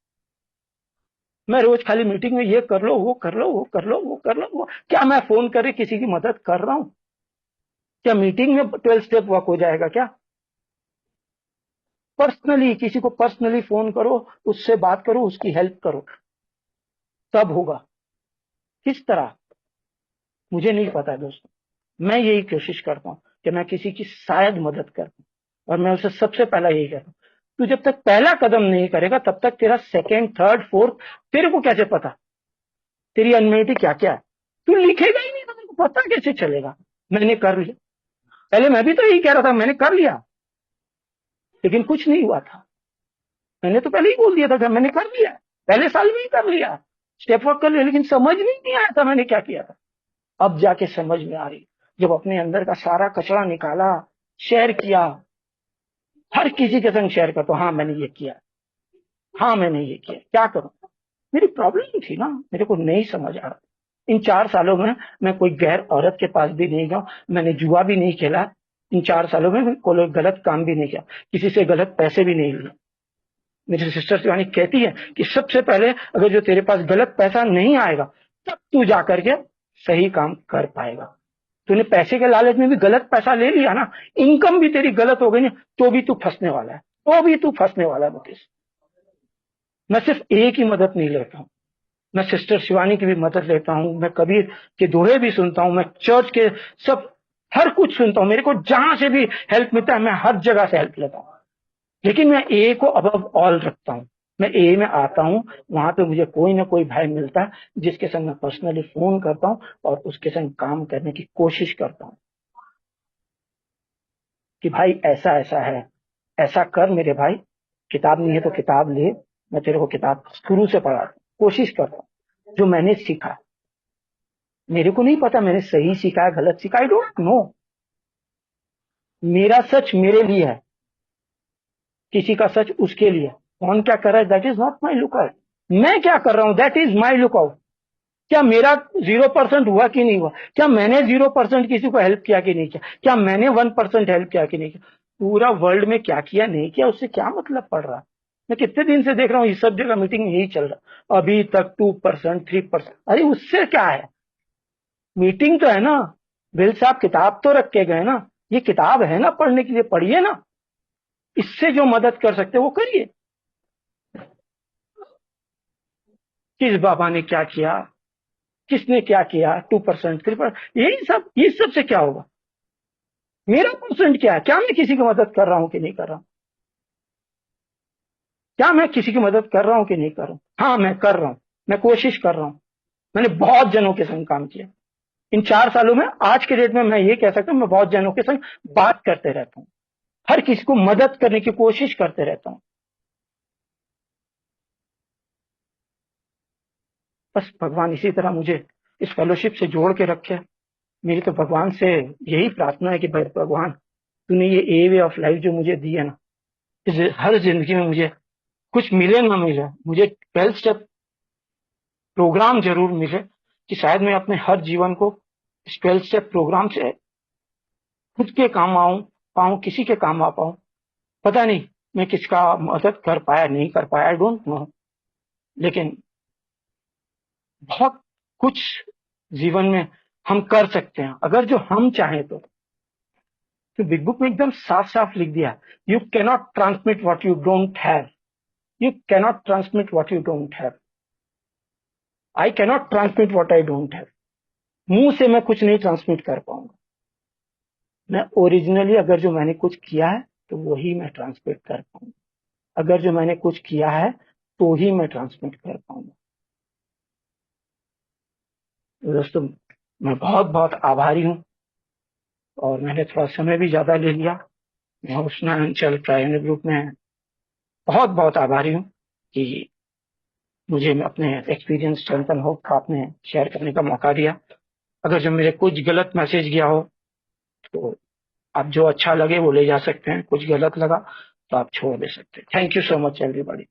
मैं रोज खाली मीटिंग में ये कर लो, वो कर लो, वो कर लो, वो कर लो, वो क्या मैं फोन करके किसी की मदद कर रहा हूं? क्या मीटिंग में 12 स्टेप वर्क हो जाएगा क्या? पर्सनली किसी को पर्सनली फोन करो, उससे बात करो, उसकी हेल्प करो, तब होगा। किस तरह? मुझे नहीं पता दोस्तों। मैं यही कोशिश करता हूँ कि मैं किसी की शायद मदद कर दूं, और मैं उसे सबसे पहला यही कहता हूँ, तू जब तक पहला कदम नहीं करेगा तब तक तेरा सेकेंड, थर्ड, फोर्थ तेरे को कैसे पता तेरी अनमेरिटी क्या क्या है? तू लिखेगा ही नहीं तो तेरे को पता कैसे चलेगा? मैंने कर लिया, पहले मैं भी तो यही कह रहा था, मैंने कर लिया, लेकिन कुछ नहीं हुआ था। मैंने तो पहले ही बोल दिया था कि मैंने कर लिया, पहले साल में ही कर लिया, स्टेप वर्क कर लिया, लेकिन समझ में नहीं आया था मैंने क्या किया था। अब जाके समझ में आ रही, जब अपने अंदर का सारा कचरा निकाला, शेयर किया, हर किसी के संग शेयर करता हूँ, हाँ मैंने ये किया, हाँ मैंने ये किया, क्या करूं? मेरी प्रॉब्लम थी ना, मेरे को नहीं समझ आ रहा। इन 4 सालों में मैं कोई गैर औरत के पास भी नहीं गया, मैंने जुआ भी नहीं खेला, इन 4 सालों में मैं कोई गलत काम भी नहीं किया, किसी से गलत पैसे भी नहीं लिए। मेरी सिस्टर शिवानी कहती है कि सबसे पहले अगर जो तेरे पास गलत पैसा नहीं आएगा तब तू जाकर के सही काम कर पाएगा। तूने पैसे के लालच में भी गलत पैसा ले लिया ना, इनकम भी तेरी गलत हो गई ना, तो भी तू फंसने वाला है, तो भी तू फंसने वाला है मुकेश। मैं सिर्फ एक ही मदद नहीं लेता हूँ, मैं सिस्टर शिवानी की भी मदद लेता हूँ, मैं कबीर के दोहे भी सुनता हूँ, मैं चर्च के सब हर कुछ सुनता हूँ, मेरे को जहां से भी हेल्प मिलता है मैं हर जगह से हेल्प लेता हूँ, लेकिन मैं ए को अबव ऑल रखता हूँ। मैं ए में आता हूँ, वहां पे मुझे कोई ना कोई भाई मिलता है जिसके संग मैं पर्सनली फोन करता हूँ और उसके संग काम करने की कोशिश करता हूँ कि भाई ऐसा ऐसा है, ऐसा कर मेरे भाई, किताब नहीं है तो किताब ले, मैं तेरे को किताब शुरू से पढ़ा कोशिश करता हूँ जो मैंने सीखा। मेरे को नहीं पता मैंने सही सीखा है गलत सीखा, आई डोंट नो। मेरा सच मेरे लिए है, किसी का सच उसके लिए। कौन क्या कर रहा है that is not my look out, मैं क्या कर रहा हूं that is my look out. क्या मेरा 0% हुआ कि नहीं हुआ? क्या मैंने 0% किसी को हेल्प किया कि नहीं किया? क्या मैंने 1% हेल्प किया कि नहीं किया? पूरा वर्ल्ड में क्या किया नहीं किया उससे क्या मतलब पड़ रहा? मैं कितने दिन से देख रहा हूँ इस सब जगह मीटिंग में यही चल रहा, अभी तक 2%, 3%। अरे उससे क्या है, मीटिंग तो है ना, बिल साहब किताब तो रख के गए ना, ये किताब है ना पढ़ने के लिए, पढ़िए ना, इससे जो मदद कर सकते वो करिए। किस बाबा ने क्या किया, किसने क्या किया, 2%, 3%, यही सब, ये सब से क्या होगा? मेरा परसेंट क्या है? क्या मैं किसी की मदद कर रहा हूं कि नहीं कर रहा हूं? क्या मैं किसी की मदद कर रहा हूं कि नहीं कर रहा हूं? हाँ मैं कर रहा हूं, मैं कोशिश कर रहा हूं। मैंने बहुत जनों के संग काम किया इन 4 सालों में, आज के डेट में मैं ये कह सकता हूं मैं बहुत जनों के संग बात करते रहता हूं, हर किसी को मदद करने की कोशिश करते रहता हूं। बस भगवान इसी तरह मुझे इस फेलोशिप से जोड़ के रखे। मेरी तो भगवान से यही प्रार्थना है कि भाई भगवान, तूने ये ए वे ऑफ लाइफ जो मुझे दी है ना, इस हर जिंदगी में मुझे कुछ मिले ना मिले, मुझे 12 स्टेप प्रोग्राम जरूर मिले कि शायद मैं अपने हर जीवन को इस 12 स्टेप प्रोग्राम से खुद के काम आऊं पाऊं, किसी के काम आ पाऊं। पता नहीं मैं किसका मदद कर पाया नहीं कर पाया, आई डोंट नो, लेकिन बहुत कुछ जीवन में हम कर सकते हैं अगर जो हम चाहें तो बिग बुक में एकदम साफ साफ लिख दिया, you cannot transmit what you don't have, you cannot transmit what you don't have, I cannot transmit what I don't have. मुंह से मैं कुछ नहीं ट्रांसमिट कर पाऊंगा, मैं ओरिजिनली अगर जो मैंने कुछ किया है तो वही मैं ट्रांसमिट कर पाऊंगा, अगर जो मैंने कुछ किया है तो ही मैं ट्रांसमिट कर पाऊंगा। तो दोस्तों मैं बहुत बहुत आभारी हूँ, और मैंने थोड़ा समय भी ज्यादा ले लिया। मैं उष्णा अंचल प्राइमरी ग्रुप में बहुत बहुत आभारी हूँ कि मुझे अपने एक्सपीरियंस चिंतन हो का आपने शेयर करने का मौका दिया। अगर जो मेरे कुछ गलत मैसेज गया हो तो आप जो अच्छा लगे वो ले जा सकते हैं, कुछ गलत लगा तो आप छोड़ दे सकते हैं। Thank you so much everybody.